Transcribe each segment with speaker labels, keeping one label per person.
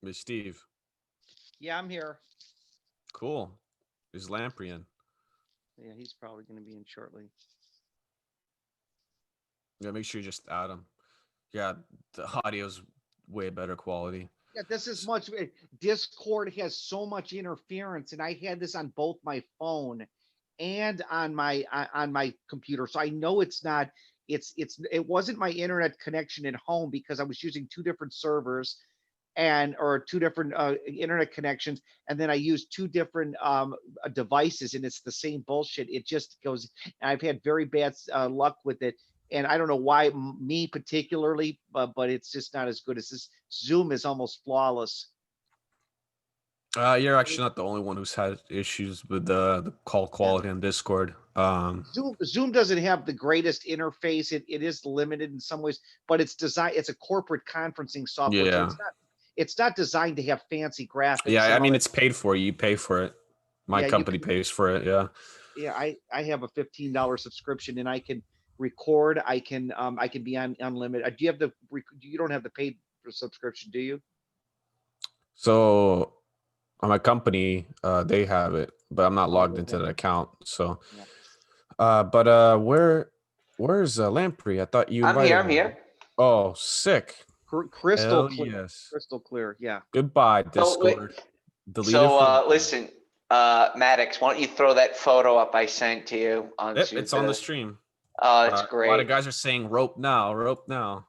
Speaker 1: Miss Steve.
Speaker 2: Yeah, I'm here.
Speaker 1: Cool. Is Lamprey in?
Speaker 2: Yeah, he's probably going to be in shortly.
Speaker 1: Yeah, make sure you just add him. Yeah, the audio's way better quality.
Speaker 2: Yeah, this is much. Discord has so much interference, and I had this on both my phone and on my computer, so I know it's not. It wasn't my internet connection at home because I was using two different servers and or two different internet connections, and then I used two different devices, and it's the same bullshit. It just goes. I've had very bad luck with it, and I don't know why me particularly, but it's just not as good as this. Zoom is almost flawless.
Speaker 1: You're actually not the only one who's had issues with the call
Speaker 2: Yeah.
Speaker 1: quality on Discord.
Speaker 2: Zoom doesn't have the greatest interface. It is limited in some ways, but it's designed. It's a corporate conferencing software, so
Speaker 1: Yeah,
Speaker 2: it's not designed to have fancy graphics
Speaker 1: yeah.
Speaker 2: and
Speaker 1: I
Speaker 2: all
Speaker 1: mean,
Speaker 2: that.
Speaker 1: it's paid for. You pay for it. My
Speaker 2: Yeah, you
Speaker 1: company
Speaker 2: can.
Speaker 1: pays for it. Yeah.
Speaker 2: Yeah, I have a $15 subscription, and I can record. I can be on unlimited. Do you have the? You don't have the paid subscription, do you?
Speaker 1: So on my company, they have it, but I'm not
Speaker 2: Oh,
Speaker 1: logged
Speaker 2: they
Speaker 1: into
Speaker 2: have
Speaker 1: the
Speaker 2: it.
Speaker 1: account. So,
Speaker 2: Yeah.
Speaker 1: but where's Lamprey? I thought you
Speaker 3: I'm here.
Speaker 1: invited
Speaker 3: I'm
Speaker 1: him.
Speaker 3: here.
Speaker 1: Oh, sick.
Speaker 2: Crystal
Speaker 1: Hell
Speaker 2: clear.
Speaker 1: yes.
Speaker 2: Crystal clear. Yeah.
Speaker 1: Goodbye,
Speaker 3: So,
Speaker 1: Discord. Deleted forever.
Speaker 3: listen, Maddox, why don't you throw that photo up I sent to you
Speaker 1: Yep,
Speaker 3: onto
Speaker 1: it's on the
Speaker 3: the?
Speaker 1: stream.
Speaker 3: Oh, it's
Speaker 1: A lot of
Speaker 3: great.
Speaker 1: guys are saying rope now, rope now.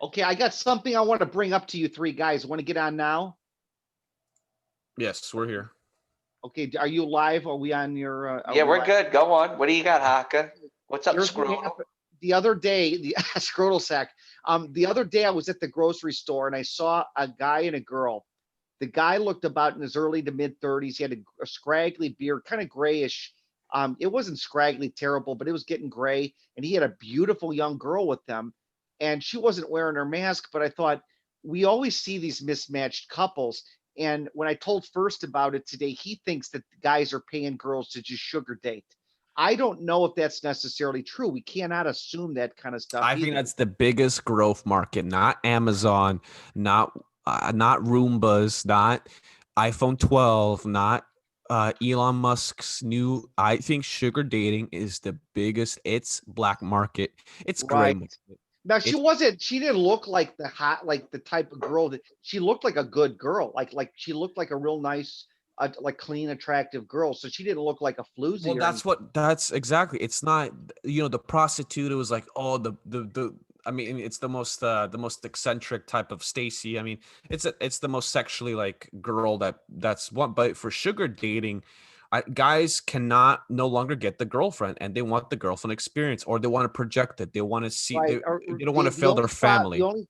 Speaker 2: Okay, I got something I want to bring up to you three guys. Want to get on now?
Speaker 1: Yes, we're here.
Speaker 2: Okay, are you live? Are we on your? Are
Speaker 3: Yeah,
Speaker 2: we
Speaker 3: we're
Speaker 2: live?
Speaker 3: good. Go on. What do you got, Haka? What's up,
Speaker 2: Here's what
Speaker 3: Scrotal?
Speaker 2: happened. The other day, the scrotal sack. The other day I was at the grocery store and I saw a guy and a girl. The guy looked about in his early to mid 30s. He had a scraggly beard, kind of grayish. It wasn't scraggly terrible, but it was getting gray. And he had a beautiful young girl with them. And she wasn't wearing her mask, but I thought we always see these mismatched couples. And when I told First about it today, he thinks that the guys are paying girls to just sugar date. I don't know if that's necessarily true. We cannot assume that kind of stuff
Speaker 1: I think
Speaker 2: either.
Speaker 1: that's the biggest growth market, not Amazon, not Roombas, not iPhone 12, not Elon Musk's new. I think sugar dating is the biggest. It's black market. It's gray
Speaker 2: Right.
Speaker 1: market.
Speaker 2: Now she
Speaker 1: It's
Speaker 2: wasn't, she didn't look like the hot, like the type of girl that she looked like a good girl. Like she looked like a real nice, like clean, attractive girl. So she didn't look like a
Speaker 1: well,
Speaker 2: floozy or
Speaker 1: that's
Speaker 2: anything.
Speaker 1: what that's exactly. It's not, the prostitute. It was like, oh, the. I mean, it's the most eccentric type of Stacy. I mean, it's the most sexually like girl that's one. But for sugar dating, guys cannot no longer get the girlfriend, and they want the girlfriend experience, or they want to project it. They want to see.
Speaker 2: Right. Or
Speaker 1: They don't want to
Speaker 2: the
Speaker 1: fail their
Speaker 2: only
Speaker 1: family.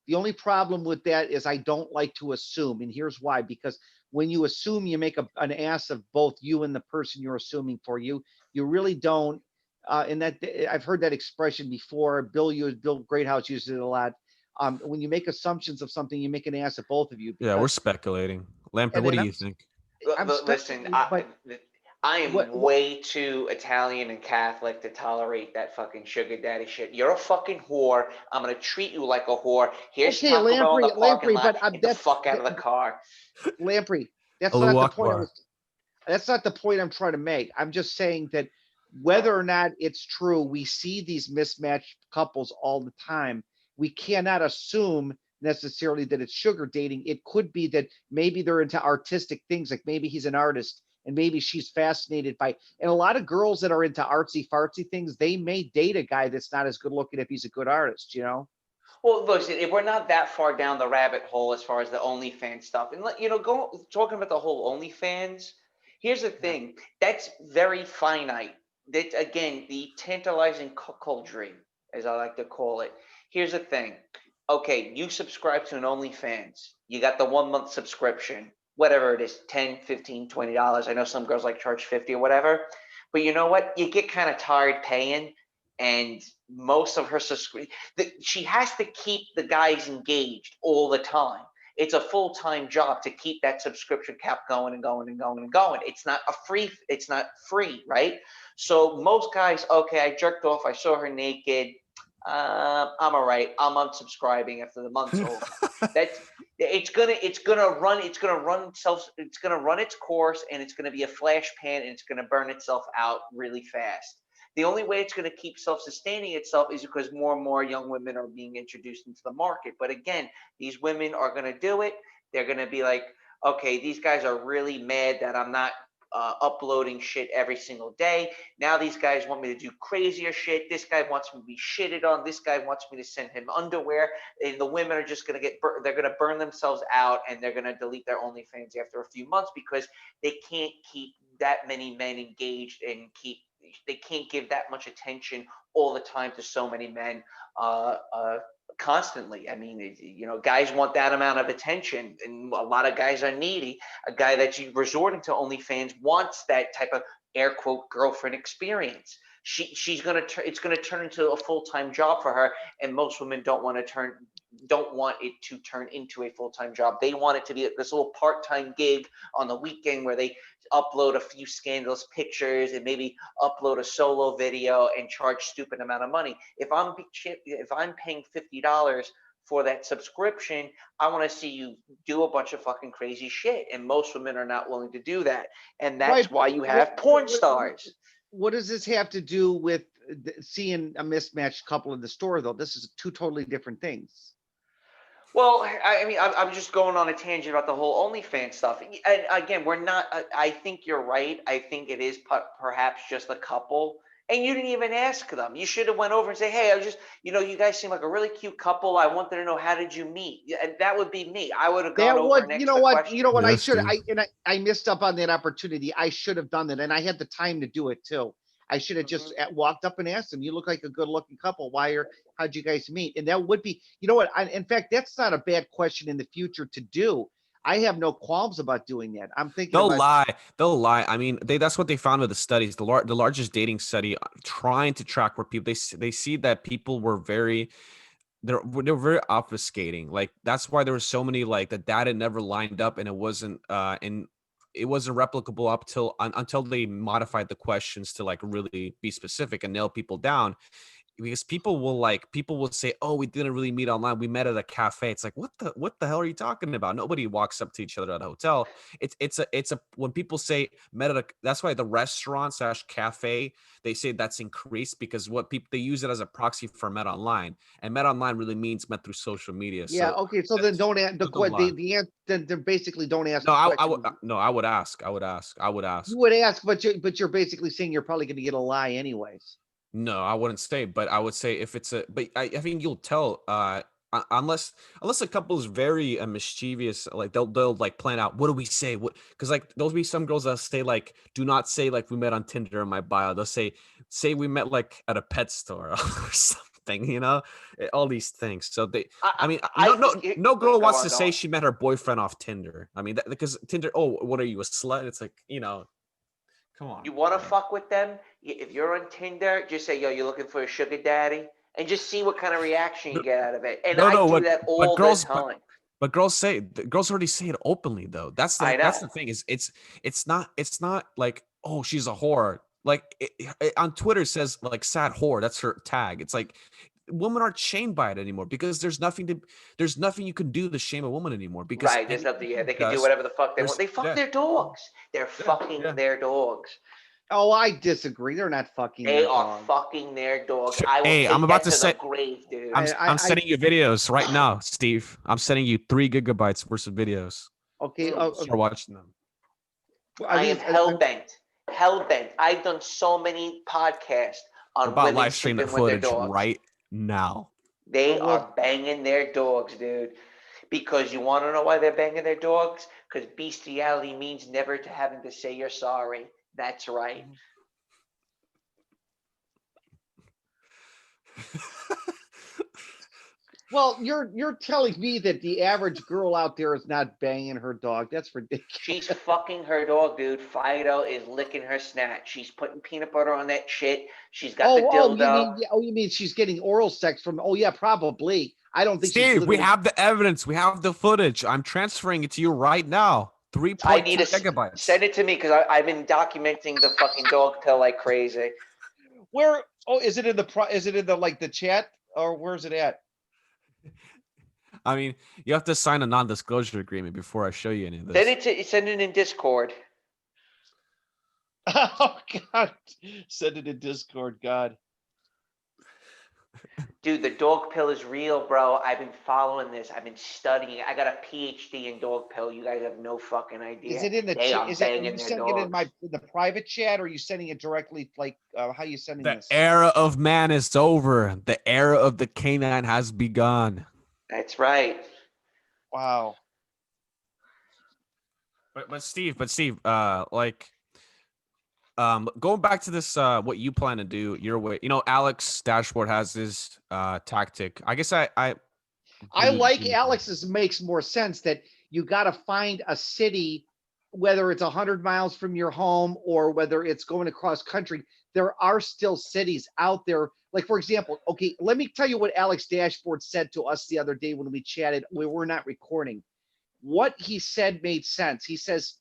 Speaker 2: the only problem with that is I don't like to assume, and here's why: because when you assume, you make an ass of both you and the person you're assuming for. You really don't. And that I've heard that expression before. Bill Greathouse uses it a lot. When you make assumptions of something, you make an ass of both of you
Speaker 1: Yeah, we're
Speaker 2: because.
Speaker 1: speculating. Lamprey,
Speaker 2: And
Speaker 1: what
Speaker 2: then
Speaker 1: do you think?
Speaker 2: I'm
Speaker 3: Listen,
Speaker 2: speculating, but
Speaker 3: I am
Speaker 2: what
Speaker 3: way too Italian and Catholic to tolerate that fucking sugar daddy shit. You're a fucking whore. I'm gonna treat you like a whore. Here's
Speaker 2: okay,
Speaker 3: Taco Bell in the parking
Speaker 2: Lamprey,
Speaker 3: lot.
Speaker 2: but
Speaker 3: Get the fuck out of the car.
Speaker 2: Lamprey, that's not
Speaker 1: Allahu
Speaker 2: the point I
Speaker 1: Akbar.
Speaker 2: was. That's not the point I'm trying to make. I'm just saying that whether or not it's true, we see these mismatched couples all the time. We cannot assume necessarily that it's sugar dating. It could be that maybe they're into artistic things, like maybe he's an artist and maybe she's fascinated by. And a lot of girls that are into artsy fartsy things, they may date a guy that's not as good looking if he's a good artist, you know?
Speaker 3: Well, listen, if we're not that far down the rabbit hole as far as the OnlyFans stuff, and go talking about the whole OnlyFans. Here's the
Speaker 2: Yeah.
Speaker 3: thing: that's very finite. That again, the tantalizing cuckoldry, as I like to call it. Here's the thing: okay, you subscribe to an OnlyFans. You got the 1 month subscription, whatever it is, 10, 15, $20. I know some girls like charge 50 or whatever. But you know what? You get kind of tired paying, and most of her subscription, she has to keep the guys engaged all the time. It's a full-time job to keep that subscription cap going and going and going and going. It's not free, right? So most guys, okay, I jerked off, I saw her naked, I'm all right. I'm unsubscribing after the month's over. That's it's gonna run its course, and it's gonna be a flash pan, and it's gonna burn itself out really fast. The only way it's gonna keep self-sustaining itself is because more and more young women are being introduced into the market. But again, these women are gonna do it. They're gonna be like, okay, these guys are really mad that I'm not uploading shit every single day. Now these guys want me to do crazier shit. This guy wants me to be shitted on. This guy wants me to send him underwear. And the women are just going to they're going to burn themselves out, and they're going to delete their OnlyFans after a few months because they can't keep that many men engaged and they can't give that much attention all the time to so many men constantly. I mean, guys want that amount of attention, and a lot of guys are needy. A guy that's resorting to OnlyFans wants that type of air quote girlfriend experience. It's gonna turn into a full-time job for her, and most women don't want it to turn into a full-time job. They want it to be this little part-time gig on the weekend where they upload a few scandalous pictures and maybe upload a solo video and charge stupid amount of money. If I'm paying $50 for that subscription, I want to see you do a bunch of fucking crazy shit, and most women are not willing to do that, and that's why you have porn stars.
Speaker 2: What does this have to do with seeing a mismatched couple in the store, though? This is two totally different things.
Speaker 3: Well, I mean, I'm just going on a tangent about the whole OnlyFans stuff. And again, we're not. I think you're right. I think it is perhaps just a couple, and you didn't even ask them. You should have went over and say, "Hey, I was just, you guys seem like a really cute couple. I wanted to know, how did you meet?" And that would be me. I would have gone over and asked the question.
Speaker 2: You know what?
Speaker 1: Yes,
Speaker 2: I missed up on that opportunity. I should have done that, and I had the time to do it too. I should have just walked up and asked them, "You look like a good-looking couple. How'd you guys meet?" And that would be, in fact, that's not a bad question in the future to do. I have no qualms about doing that. I'm thinking
Speaker 1: They'll lie. They'll lie. I mean, that's what they found with the studies. The largest dating study trying to track where people they see that people were they're very obfuscating. Like that's why there were so many the data never lined up, and it wasn't replicable until they modified the questions to really be specific and nail people down. Because people will say, "Oh, we didn't really meet online. We met at a cafe." It's like, what the hell are you talking about? Nobody walks up to each other at a hotel. It's a when people say met at a, that's why the restaurant / cafe, they say that's increased, because what people, they use it as a proxy for met online, and met online really means met through social media.
Speaker 2: yeah.
Speaker 1: So
Speaker 2: Okay. So then don't ask then basically don't ask.
Speaker 1: no, I would ask.
Speaker 2: You would ask, but you're basically saying you're probably going to get a lie anyways.
Speaker 1: No, I wouldn't say, but I would say if it's but I think you'll tell, unless a couple is very mischievous, they'll plan out, what do we say? What, because there'll be some girls that say do not say we met on Tinder in my bio. They'll say we met at a pet store or something, all these things. So no girl wants to say she met her boyfriend off Tinder. I mean, because Tinder, oh, what are you, a slut? It's come on.
Speaker 3: You want to fuck with them? If you're on Tinder, just say, "Yo, you're looking for a sugar daddy," and just see what kind of reaction you get out of it. And I do that all the time.
Speaker 1: But girls already say it openly, though. That's the thing, is it's not oh, she's a whore. On Twitter it says sad whore. That's her tag. It's women aren't shamed by it anymore, because there's nothing you can do to shame a woman anymore, because
Speaker 3: right, there's nothing. Yeah, they can do whatever the fuck they want. They fuck their dogs. They're fucking their dogs.
Speaker 2: Oh, I disagree. They're not fucking.
Speaker 3: They are fucking their dogs.
Speaker 1: Hey, I'm about to say,
Speaker 3: grave, dude.
Speaker 1: I'm sending you videos right now, Steve. I'm sending you 3 gigabytes worth of videos.
Speaker 2: Okay,
Speaker 1: start watching them.
Speaker 3: I am hell bent. I've done so many podcasts on
Speaker 1: about live stream the footage right now.
Speaker 3: They are banging their dogs, dude. Because you want to know why they're banging their dogs? Because bestiality means never to having to say you're sorry. That's right.
Speaker 2: Well, you're telling me that the average girl out there is not banging her dog. That's ridiculous.
Speaker 3: She's fucking her dog, dude. Fido is licking her snatch. She's putting peanut butter on that shit. She's got the dildo.
Speaker 2: You mean she's getting oral sex from? Oh yeah, probably. I don't think.
Speaker 1: Steve, we have the evidence. We have the footage. I'm transferring it to you right now. 3.2 gigabytes.
Speaker 3: Send it to me, because I've been documenting the fucking dog pill like crazy.
Speaker 2: Where? Oh, is it in the the chat? or where's it at?
Speaker 1: I mean, you have to sign a non-disclosure agreement before I show you any of
Speaker 3: Send
Speaker 1: this.
Speaker 3: send it in Discord.
Speaker 2: Oh God! Send it in Discord. God.
Speaker 3: Dude, the dog pill is real, bro. I've been following this. I've been studying. I got a PhD in dog pill. You guys have no fucking
Speaker 2: Is
Speaker 3: idea.
Speaker 2: it in the?
Speaker 3: They are
Speaker 2: Is it? Are
Speaker 3: banging
Speaker 2: you
Speaker 3: their
Speaker 2: sending it in
Speaker 3: dogs.
Speaker 2: the private chat, or are you sending it directly? Like, how are you sending
Speaker 1: The
Speaker 2: this?
Speaker 1: era of man is over. The era of the canine has begun.
Speaker 3: That's right.
Speaker 2: Wow.
Speaker 1: But Steve, like, going back to this, what you plan to do your way. You know, Alex Dashboard has this tactic. I guess I
Speaker 2: I like Alex's makes more sense that you got to find a city, whether it's 100 miles from your home or whether it's going across country. There are still cities out there. Like, for example, okay, let me tell you what Alex Dashboard said to us the other day when we chatted. We were not recording. What he said made sense. He says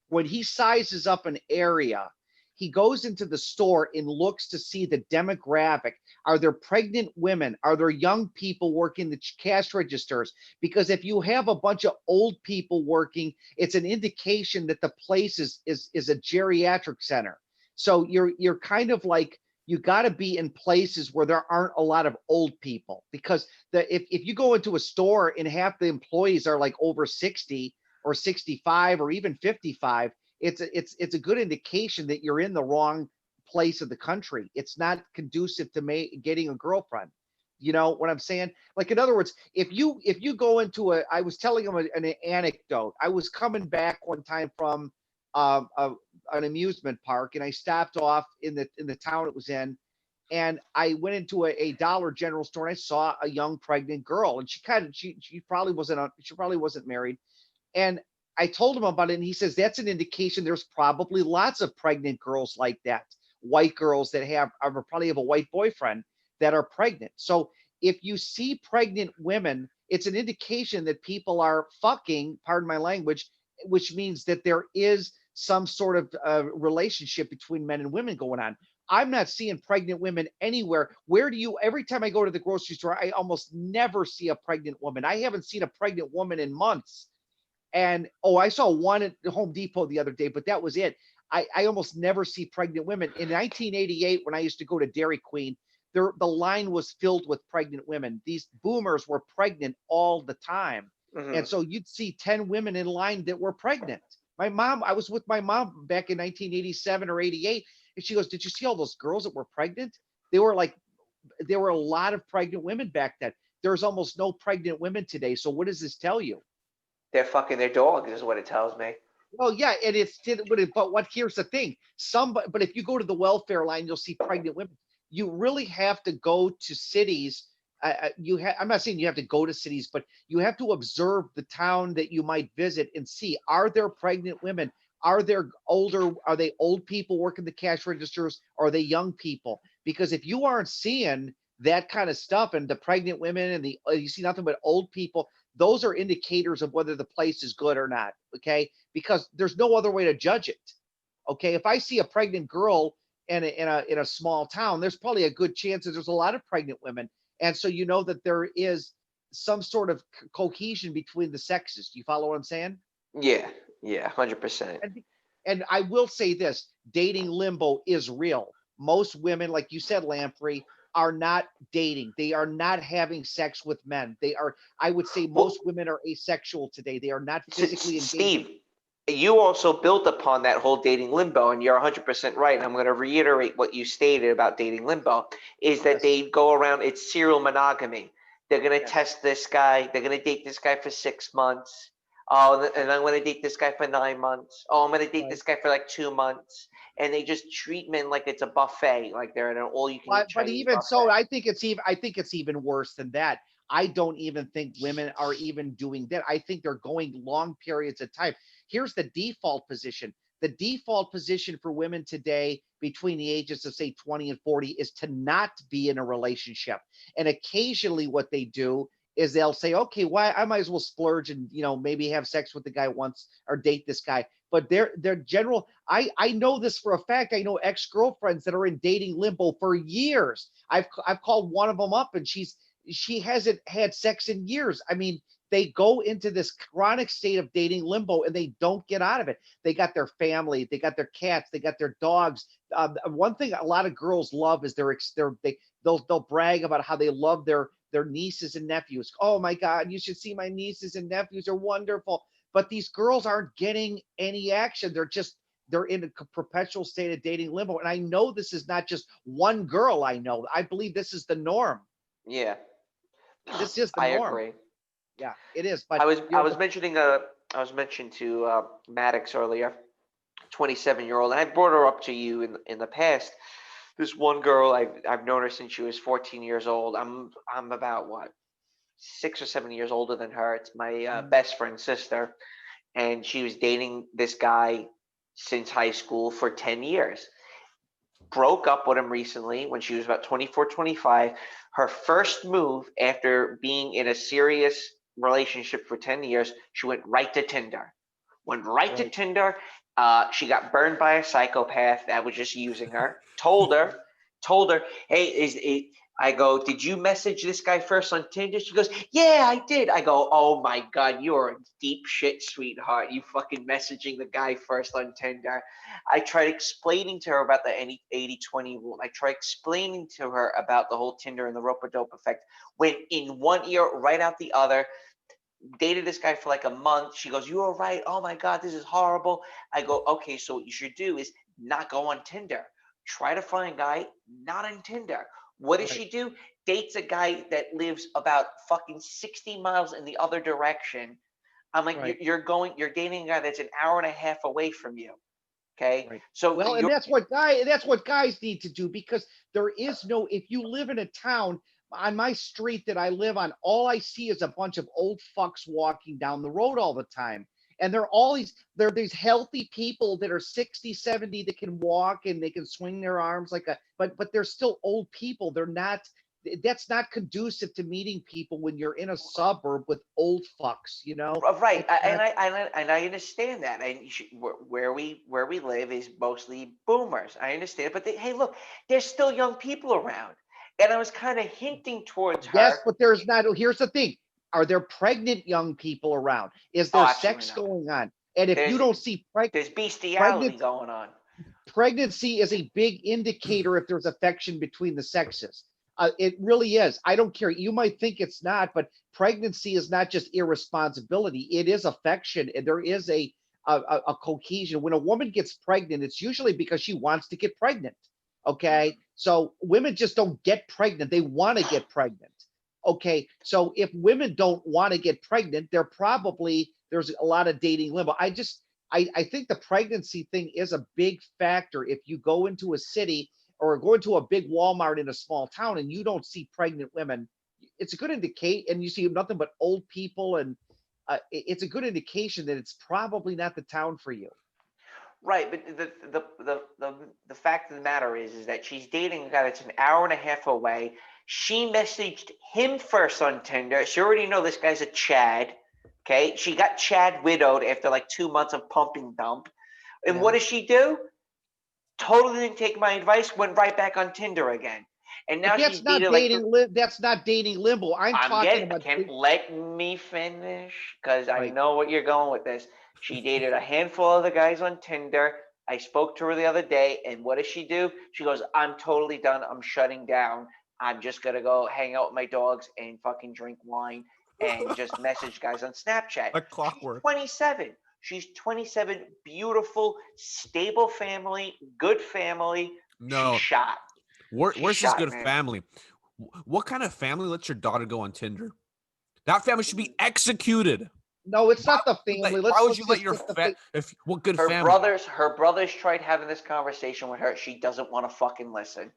Speaker 2: when he sizes up an area, he goes into the store and looks to see the demographic. Are there pregnant women? Are there young people working the cash registers? Because if you have a bunch of old people working, it's an indication that the place is a geriatric center. So you're kind of like you got to be in places where there aren't a lot of old people because if you go into a store and half the employees are like over 60 or 65 or even 55, it's a good indication that you're in the wrong place of the country. It's not conducive to getting a girlfriend. You know what I'm saying? Like, in other words, if you go into I was telling him an anecdote. I was coming back one time from um, a, an amusement park, and I stopped off in the town it was in, and I went into a Dollar General store and I saw a young pregnant girl, and she probably wasn't married, and I told him about it, and he says that's an indication there's probably lots of pregnant girls like that, white girls that probably have a white boyfriend that are pregnant. So if you see pregnant women, it's an indication that people are fucking, pardon my language, which means that there is some sort of relationship between men and women going on. I'm not seeing pregnant women anywhere. Where do you, every time I go to the grocery store, I almost never see a pregnant woman. I haven't seen a pregnant woman in months. And I saw one at the Home Depot the other day, but that was it. I almost never see pregnant women. In 1988, when I used to go to Dairy Queen, the line was filled with pregnant women. These boomers were pregnant all the time. And
Speaker 3: Hmm.
Speaker 2: so you'd see 10 women in line that were pregnant. I was with my mom back in 1987 or 88, and she goes, "Did you see all those girls that were pregnant? They were like, there were a lot of pregnant women back then. There's almost no pregnant women today. So what does this tell you?"
Speaker 3: They're fucking their dogs, is what it tells me.
Speaker 2: Well, yeah, and but what here's the thing. But if you go to the welfare line, you'll see pregnant women. You really have to go to cities. I'm not saying you have to go to cities, but you have to observe the town that you might visit and see, are there pregnant women? Are they old people working the cash registers? Or are they young people? Because if you aren't seeing that kind of stuff and the pregnant women and you see nothing but old people, those are indicators of whether the place is good or not. Okay, because there's no other way to judge it. Okay, if I see a pregnant girl in a small town, there's probably a good chance that there's a lot of pregnant women, and so you know that there is some sort of cohesion between the sexes. Do you follow what I'm saying?
Speaker 3: Yeah, yeah, 100%.
Speaker 2: And I will say this: dating limbo is real. Most women, like you said, Lamprey, are not dating. They are not having sex with men. They are. I would say
Speaker 3: Well,
Speaker 2: most women are asexual today. They are not physically engaging.
Speaker 3: Steve, you also built upon that whole dating limbo, and you're 100% right. And I'm going to reiterate what you stated about dating limbo is that
Speaker 2: Yes.
Speaker 3: they go around, it's serial monogamy. They're going to
Speaker 2: Yes.
Speaker 3: test this guy. They're going to date this guy for 6 months. Oh, and I'm going to date this guy for 9 months. Oh, I'm going to date
Speaker 2: Right.
Speaker 3: this guy for like 2 months. And they just treat men like it's a buffet, like they're at an all-you-can-eat
Speaker 2: But
Speaker 3: Chinese
Speaker 2: even so,
Speaker 3: buffet.
Speaker 2: I think it's even worse than that. I don't even think women are even doing that. I think they're going long periods of time. Here's the default position. The default position for women today between the ages of say 20 and 40 is to not be in a relationship. And occasionally what they do is they'll say, okay, why I might as well splurge and maybe have sex with the guy once or date this guy. but they're general. I know this for a fact. I know ex-girlfriends that are in dating limbo for years. I've called one of them up, and she hasn't had sex in years. I mean, they go into this chronic state of dating limbo and they don't get out of it. They got their family, they got their cats, they got their dogs. One thing a lot of girls love is they'll brag about how they love their nieces and nephews. Oh my God, you should see my nieces and nephews are wonderful. But these girls aren't getting any action. They're in a perpetual state of dating limbo. And I know this is not just one girl. I believe this is the norm.
Speaker 3: Yeah,
Speaker 2: This is the
Speaker 3: I
Speaker 2: norm.
Speaker 3: agree.
Speaker 2: Yeah, it is.
Speaker 3: I
Speaker 2: But
Speaker 3: was
Speaker 2: you
Speaker 3: I
Speaker 2: know,
Speaker 3: was mentioning I was mentioning to Maddox earlier, 27-year-old, and I brought her up to you in the past. This one girl I've known her since she was 14 years old. I'm about what 6 or 7 years older than her. It's my best friend's sister, and she was dating this guy since high school for 10 years. Broke up with him recently when she was about 24, 25. Her first move after being in a serious relationship for 10 years, she went right to Tinder. Went right to
Speaker 2: right,
Speaker 3: Tinder. She got burned by a psychopath that was just using her. Told her, hey, is it? I go, did you message this guy first on Tinder? She goes, yeah, I did. I go, oh my God, you're a deep shit, sweetheart. You fucking messaging the guy first on Tinder. I tried explaining to her about the 80-20 rule. I tried explaining to her about the whole Tinder and the rope-a-dope effect. Went in one ear, right out the other. Dated this guy for like a month. She goes, you are right. Oh my God, this is horrible. I go, okay, so what you should do is not go on Tinder. Try to find a guy not on Tinder. What does
Speaker 2: right,
Speaker 3: she do? Dates a guy that lives about fucking 60 miles in the other direction. I'm like,
Speaker 2: right.
Speaker 3: you're dating a guy that's an hour and a half away from you. Okay.
Speaker 2: Right.
Speaker 3: So
Speaker 2: Well, and
Speaker 3: you're
Speaker 2: that's what guys need to do, because there is no, if you live in a town, on my street that I live on, all I see is a bunch of old fucks walking down the road all the time. And they're these healthy people that are 60, 70 that can walk and they can swing their arms but they're still old people. That's not conducive to meeting people when you're in a suburb with old fucks, you know?
Speaker 3: right,
Speaker 2: It's not.
Speaker 3: and I understand that. And where we live is mostly boomers. I understand, but hey, look, there's still young people around. And I was kind of hinting towards
Speaker 2: Yes,
Speaker 3: her.
Speaker 2: but there's not. Here's the thing. Are there pregnant young people around? Is
Speaker 3: Oh,
Speaker 2: there
Speaker 3: absolutely
Speaker 2: sex
Speaker 3: not.
Speaker 2: going on? And if you
Speaker 3: There's
Speaker 2: don't see
Speaker 3: there's bestiality
Speaker 2: pregnant
Speaker 3: going on.
Speaker 2: pregnancy is a big indicator if there's affection between the sexes. It really is. I don't care. You might think it's not, but pregnancy is not just irresponsibility. It is affection, and there is a cohesion. When a woman gets pregnant, it's usually because she wants to get pregnant. Okay, so women just don't get pregnant; they want to get pregnant. Okay, so if women don't want to get pregnant, there's a lot of dating limbo. I think the pregnancy thing is a big factor. If you go into a city or go into a big Walmart in a small town and you don't see pregnant women, it's a good indicate, and you see nothing but old people, and it's a good indication that it's probably not the town for you.
Speaker 3: Right, but the fact of the matter is that she's dating a guy that's an hour and a half away. She messaged him first on Tinder. She already know this guy's a Chad. Okay, she got Chad widowed after like 2 months of pumping dump. And what
Speaker 2: Yeah.
Speaker 3: does she do? Totally didn't take my advice. Went right back on Tinder again. And
Speaker 2: But
Speaker 3: now she's dated like
Speaker 2: that's not dating limbo. I'm
Speaker 3: I'm
Speaker 2: talking
Speaker 3: getting.
Speaker 2: about
Speaker 3: Can't let me finish because I
Speaker 2: right.
Speaker 3: know what you're going with this. She dated a handful of the guys on Tinder. I spoke to her the other day, and what does she do? She goes, "I'm totally done. I'm shutting down. I'm just gonna go hang out with my dogs and fucking drink wine and just message guys on Snapchat."
Speaker 1: Like
Speaker 3: She's
Speaker 1: clockwork.
Speaker 3: 27. She's 27. Beautiful, stable family, good family. She's
Speaker 1: No.
Speaker 3: shot. She's
Speaker 1: Where's this
Speaker 3: shot,
Speaker 1: good
Speaker 3: man.
Speaker 1: family? What kind of family lets your daughter go on Tinder? That family should be executed.
Speaker 2: No, it's
Speaker 1: Why
Speaker 2: not the
Speaker 1: would you let,
Speaker 2: family.
Speaker 1: why would you
Speaker 2: Let's
Speaker 1: let
Speaker 2: just
Speaker 1: your
Speaker 2: take the thing.
Speaker 1: if what good
Speaker 3: Her
Speaker 1: family?
Speaker 3: brothers tried having this conversation with her. She doesn't want to fucking listen.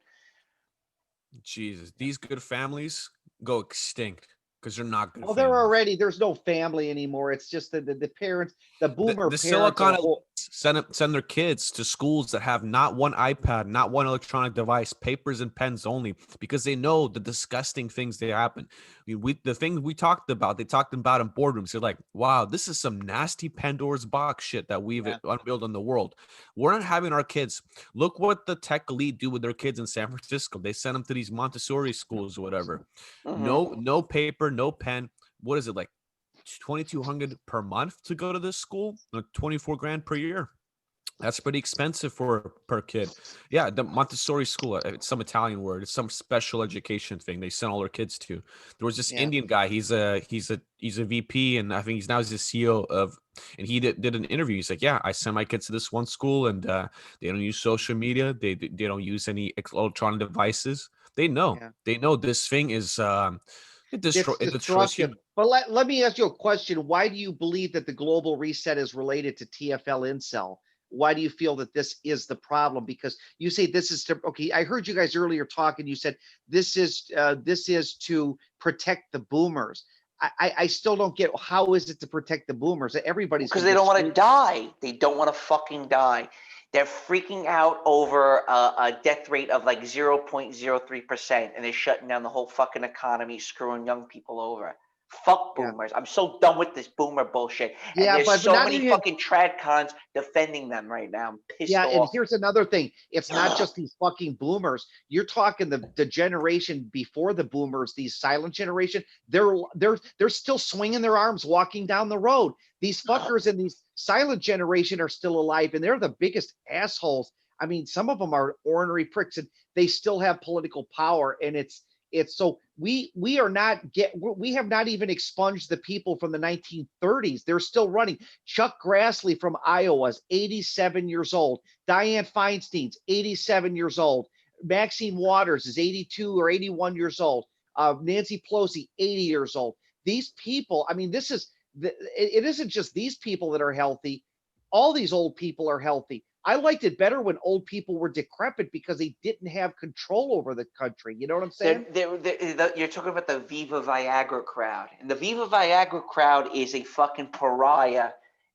Speaker 1: Jesus, these good families go extinct because they're not good
Speaker 2: Well,
Speaker 1: families.
Speaker 2: there's no family anymore. It's just the parents, the
Speaker 1: The,
Speaker 2: boomer
Speaker 1: the
Speaker 2: parents are
Speaker 1: Silicon
Speaker 2: a
Speaker 1: elites
Speaker 2: whole.
Speaker 1: send their kids to schools that have not one iPad, not one electronic device, papers and pens only, because they know the disgusting things that happen. the things we talked about, they talked about in boardrooms. They're like, wow, this is some nasty Pandora's box shit that we've unveiled in the world. We're not having our kids. Look what the tech elite do with their kids in San Francisco. They send them to these Montessori schools or whatever. No paper, no pen. What is it, like 2,200 per month to go to this school? Like 24 grand per year. That's pretty expensive for per kid. Yeah, the Montessori school, it's some Italian word. It's some special education thing they send all their kids to. There was this
Speaker 2: Yeah.
Speaker 1: Indian guy. He's a VP, and I think he's the CEO of. And he did an interview. He's like, yeah, I send my kids to this one school, and they don't use social media. They don't use any electronic devices. They know this thing is it destroys
Speaker 2: destructive.
Speaker 1: you.
Speaker 2: But let me ask you a question. Why do you believe that the global reset is related to TFL Incel? Why do you feel that this is the problem? Because you say this is okay. I heard you guys earlier talking. You said this is to protect the boomers. I still don't get, how is it to protect the boomers? Everybody's
Speaker 3: because they don't want to die. They don't want to fucking die. They're freaking out over a death rate of like 0.03%, and they're shutting down the whole fucking economy, screwing young people over. Fuck boomers. I'm so done with this boomer bullshit. And there's so many fucking trad cons defending them right now. I'm pissed off.
Speaker 2: And here's another thing. It's not just these fucking boomers. You're talking the generation before the boomers, these silent generation. They're still swinging their arms walking down the road. These fuckers in these silent generation are still alive, and they're the biggest assholes. I mean, some of them are ornery pricks, and they still have political power, and it's so we have not even expunged the people from the 1930s. They're still running. Chuck Grassley from Iowa is 87 years old. Dianne Feinstein's 87 years old. Maxine Waters is 82 or 81 years old. Nancy Pelosi, 80 years old. These people, I mean, it isn't just these people that are healthy. All these old people are healthy. I liked it better when old people were decrepit because they didn't have control over the country. You know what I'm saying?
Speaker 3: You're talking about the Viva Viagra crowd. And the Viva Viagra crowd is a fucking pariah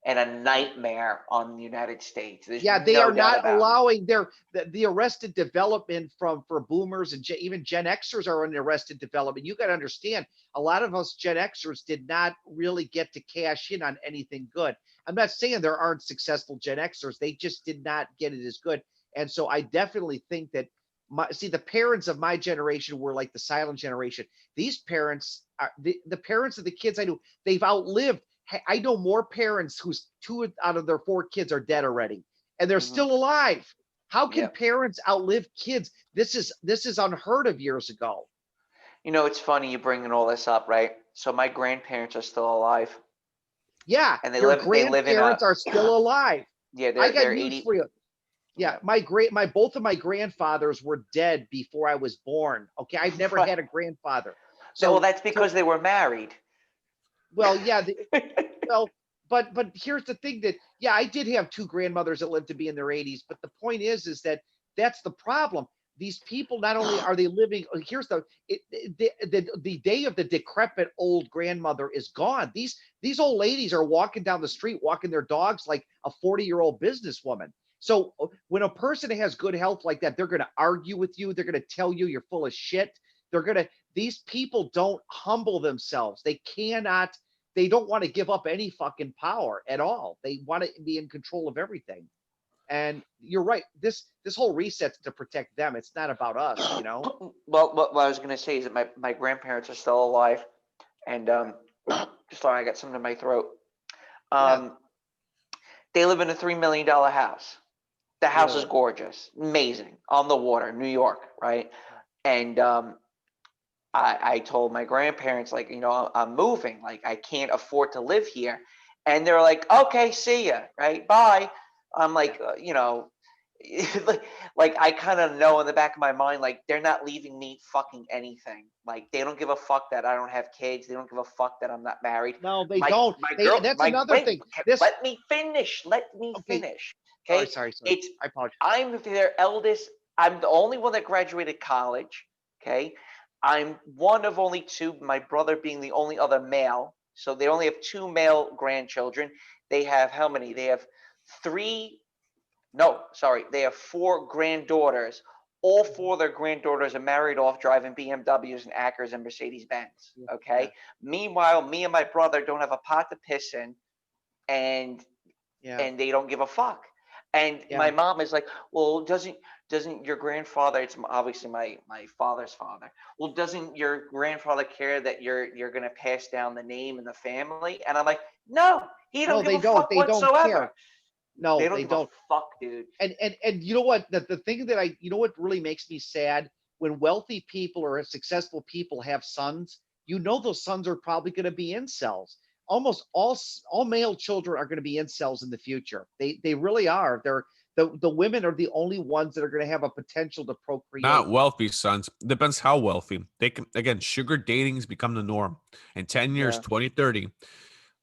Speaker 3: and a nightmare on the United States. There's
Speaker 2: they are not allowing the arrested development for boomers, and even Gen Xers are in arrested development. You got to understand, a lot of us Gen Xers did not really get to cash in on anything good. I'm not saying there aren't successful Gen Xers. They just did not get it as good. And so I definitely think that the parents of my generation were like the silent generation. These parents are the parents of the kids I knew. They've outlived. I know more parents whose 2 out of their 4 kids are dead already, and they're still alive. How can parents outlive kids? This is unheard of years ago.
Speaker 3: You know, it's funny you bringing all this up, right? So my grandparents are still alive.
Speaker 2: Yeah, and your grandparents are still alive.
Speaker 3: Yeah,
Speaker 2: they're 80. For you. Yeah, both of my grandfathers were dead before I was born. Okay, I've never had a grandfather.
Speaker 3: So that's because they were married.
Speaker 2: Well, yeah. But here's the thing that I did have 2 grandmothers that lived to be in their 80s. But the point is that that's the problem. These people, not only are they living, here's the day of the decrepit old grandmother is gone. These old ladies are walking down the street, walking their dogs like a 40-year-old businesswoman. So when a person has good health like that, they're going to argue with you. They're going to tell you you're full of shit. These people don't humble themselves. They don't want to give up any fucking power at all. They want to be in control of everything. And you're right. This whole reset's to protect them. It's not about us, you know?
Speaker 3: Well, what I was going to say is that my grandparents are still alive. And sorry, I got something in my throat. They live in a $3 million house. The house is gorgeous, amazing, on the water, New York, right? And I told my grandparents, like, you know, I'm moving. Like, I can't afford to live here. And they're like, okay, see ya, right? Bye. I'm like, you know, like I kind of know in the back of my mind, like, they're not leaving me fucking anything. Like, they don't give a fuck that I don't have kids. They don't give a fuck that I'm not married.
Speaker 2: No, they don't. That's another thing.
Speaker 3: Let me finish. Let me finish. Okay.
Speaker 2: Oh, sorry. I apologize.
Speaker 3: I'm their eldest. I'm the only one that graduated college. Okay. I'm one of only 2, my brother being the only other male. So they only have 2 male grandchildren. They have how many? They have 4 granddaughters, all 4 of their granddaughters are married off driving BMWs and Acras and Mercedes Benz. Okay.
Speaker 2: Yeah.
Speaker 3: Meanwhile, me and my brother don't have a pot to piss in, and
Speaker 2: Yeah.
Speaker 3: they don't give a fuck. And my
Speaker 2: Yeah.
Speaker 3: mom is like, well, doesn't your grandfather? It's obviously my father's father. Well, doesn't your grandfather care that you're gonna pass down the name and the family? And I'm like, no, he don't
Speaker 2: No,
Speaker 3: give
Speaker 2: they
Speaker 3: a
Speaker 2: don't.
Speaker 3: fuck
Speaker 2: They don't
Speaker 3: whatsoever.
Speaker 2: care. No,
Speaker 3: They don't
Speaker 2: they
Speaker 3: give a
Speaker 2: don't.
Speaker 3: fuck, dude.
Speaker 2: And you know what? The thing that you know what really makes me sad when wealthy people or successful people have sons, you know those sons are probably going to be incels. Almost all male children are going to be incels in the future. They really are. The women are the only ones that are going to have a potential to
Speaker 1: Not
Speaker 2: procreate.
Speaker 1: wealthy, sons. Depends how wealthy. They can, again, sugar dating's become the norm. In 10 years,
Speaker 2: Yeah.
Speaker 1: 2030,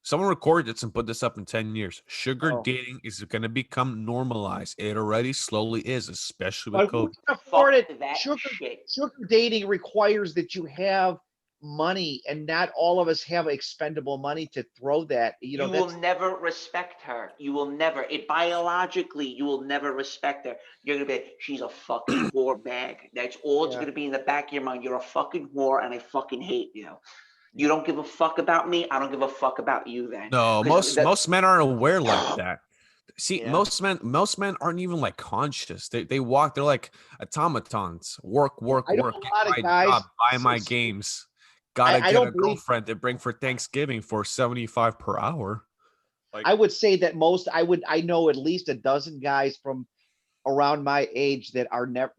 Speaker 1: someone record this and put this up in 10 years. Sugar
Speaker 2: Oh.
Speaker 1: dating is going to become normalized. It already slowly is, especially with
Speaker 2: But who
Speaker 1: COVID.
Speaker 2: can afford
Speaker 3: Fuck
Speaker 2: it?
Speaker 3: that
Speaker 2: Sugar
Speaker 3: shit.
Speaker 2: sugar dating requires that you have money, and not all of us have expendable money to throw that.
Speaker 3: You will
Speaker 2: That's
Speaker 3: never respect her. You will never. It biologically, you will never respect her. You're gonna be, she's a fucking whore bag. That's all it's
Speaker 2: yeah.
Speaker 3: gonna be in the back of your mind. You're a fucking whore, and I fucking hate you. You don't give a fuck about me. I don't give a fuck about you then.
Speaker 1: No,
Speaker 3: Because
Speaker 1: most men aren't aware like that. See,
Speaker 3: yeah.
Speaker 1: most men aren't even like conscious. They walk. They're like automatons. Work, work,
Speaker 2: I know
Speaker 1: work.
Speaker 2: a
Speaker 1: Get
Speaker 2: lot of
Speaker 1: my
Speaker 2: guys.
Speaker 1: job. Buy my games. Gotta
Speaker 2: I
Speaker 1: get a
Speaker 2: don't believe.
Speaker 1: girlfriend to bring for Thanksgiving for 75 per hour. Like,
Speaker 2: I would say that I know at least a dozen guys from around my age that are never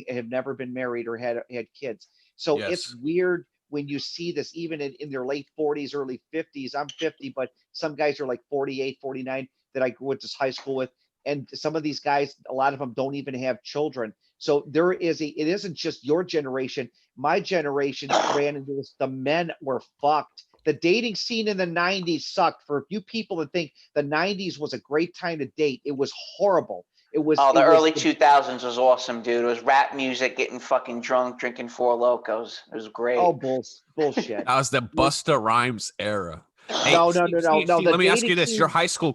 Speaker 2: have never been married or had kids. So it's
Speaker 1: yes,
Speaker 2: weird when you see this even in their late 40s, early 50s. I'm 50, but some guys are like 48, 49 that I went to high school with. And some of these guys, a lot of them don't even have children. So it isn't just your generation. My generation ran into this. The men were fucked. The dating scene in the 90s sucked. For you people that think the 90s was a great time to date, it was horrible.
Speaker 3: Oh,
Speaker 2: It
Speaker 3: the
Speaker 2: was
Speaker 3: early 2000s was awesome, dude. It was rap music, getting fucking drunk, drinking Four Locos. It was
Speaker 2: oh
Speaker 3: great.
Speaker 2: bullshit.
Speaker 1: that was the Busta Rhymes era. Hey,
Speaker 2: No, no,
Speaker 1: Steve,
Speaker 2: no, no,
Speaker 1: Steve,
Speaker 2: no.
Speaker 1: Steve,
Speaker 2: The
Speaker 1: let me ask
Speaker 2: dating
Speaker 1: you this: your
Speaker 2: scene.
Speaker 1: high school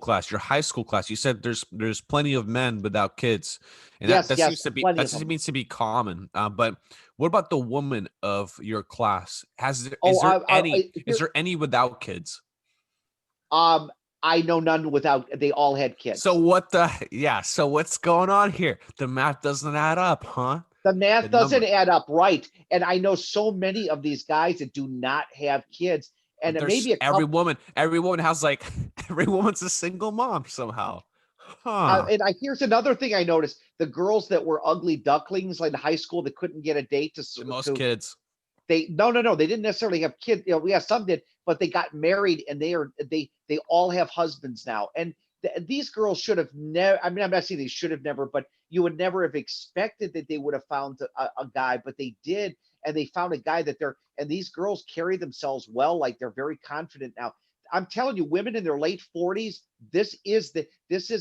Speaker 1: class, You said there's plenty of men without kids, and
Speaker 2: Yes,
Speaker 1: that
Speaker 2: yes,
Speaker 1: seems to be
Speaker 2: plenty of them.
Speaker 1: common. But what about the woman of your class?
Speaker 2: Oh,
Speaker 1: is
Speaker 2: here,
Speaker 1: there any without kids?
Speaker 2: um, I know none without. They all had
Speaker 1: So
Speaker 2: kids.
Speaker 1: what the yeah? So what's going on here? The math doesn't add up, huh?
Speaker 2: The
Speaker 1: The
Speaker 2: math doesn't
Speaker 1: number.
Speaker 2: add up, right? And I know so many of these guys that do not have kids, and
Speaker 1: But there's
Speaker 2: maybe a couple.
Speaker 1: every woman has like every woman's a single mom somehow. Huh.
Speaker 2: And here's another thing I noticed: the girls that were ugly ducklings, like in high school, that couldn't get a date
Speaker 1: The most
Speaker 2: to
Speaker 1: kids.
Speaker 2: they no, they didn't necessarily have kids. Yeah, some did, but they got married and they all have husbands now. And these girls should have never. I mean, I'm not saying they should have never, but you would never have expected that they would have found a guy, but they did, and they found a guy that they're. And these girls carry themselves well, like they're very confident now. I'm telling you, women in their late 40s, this is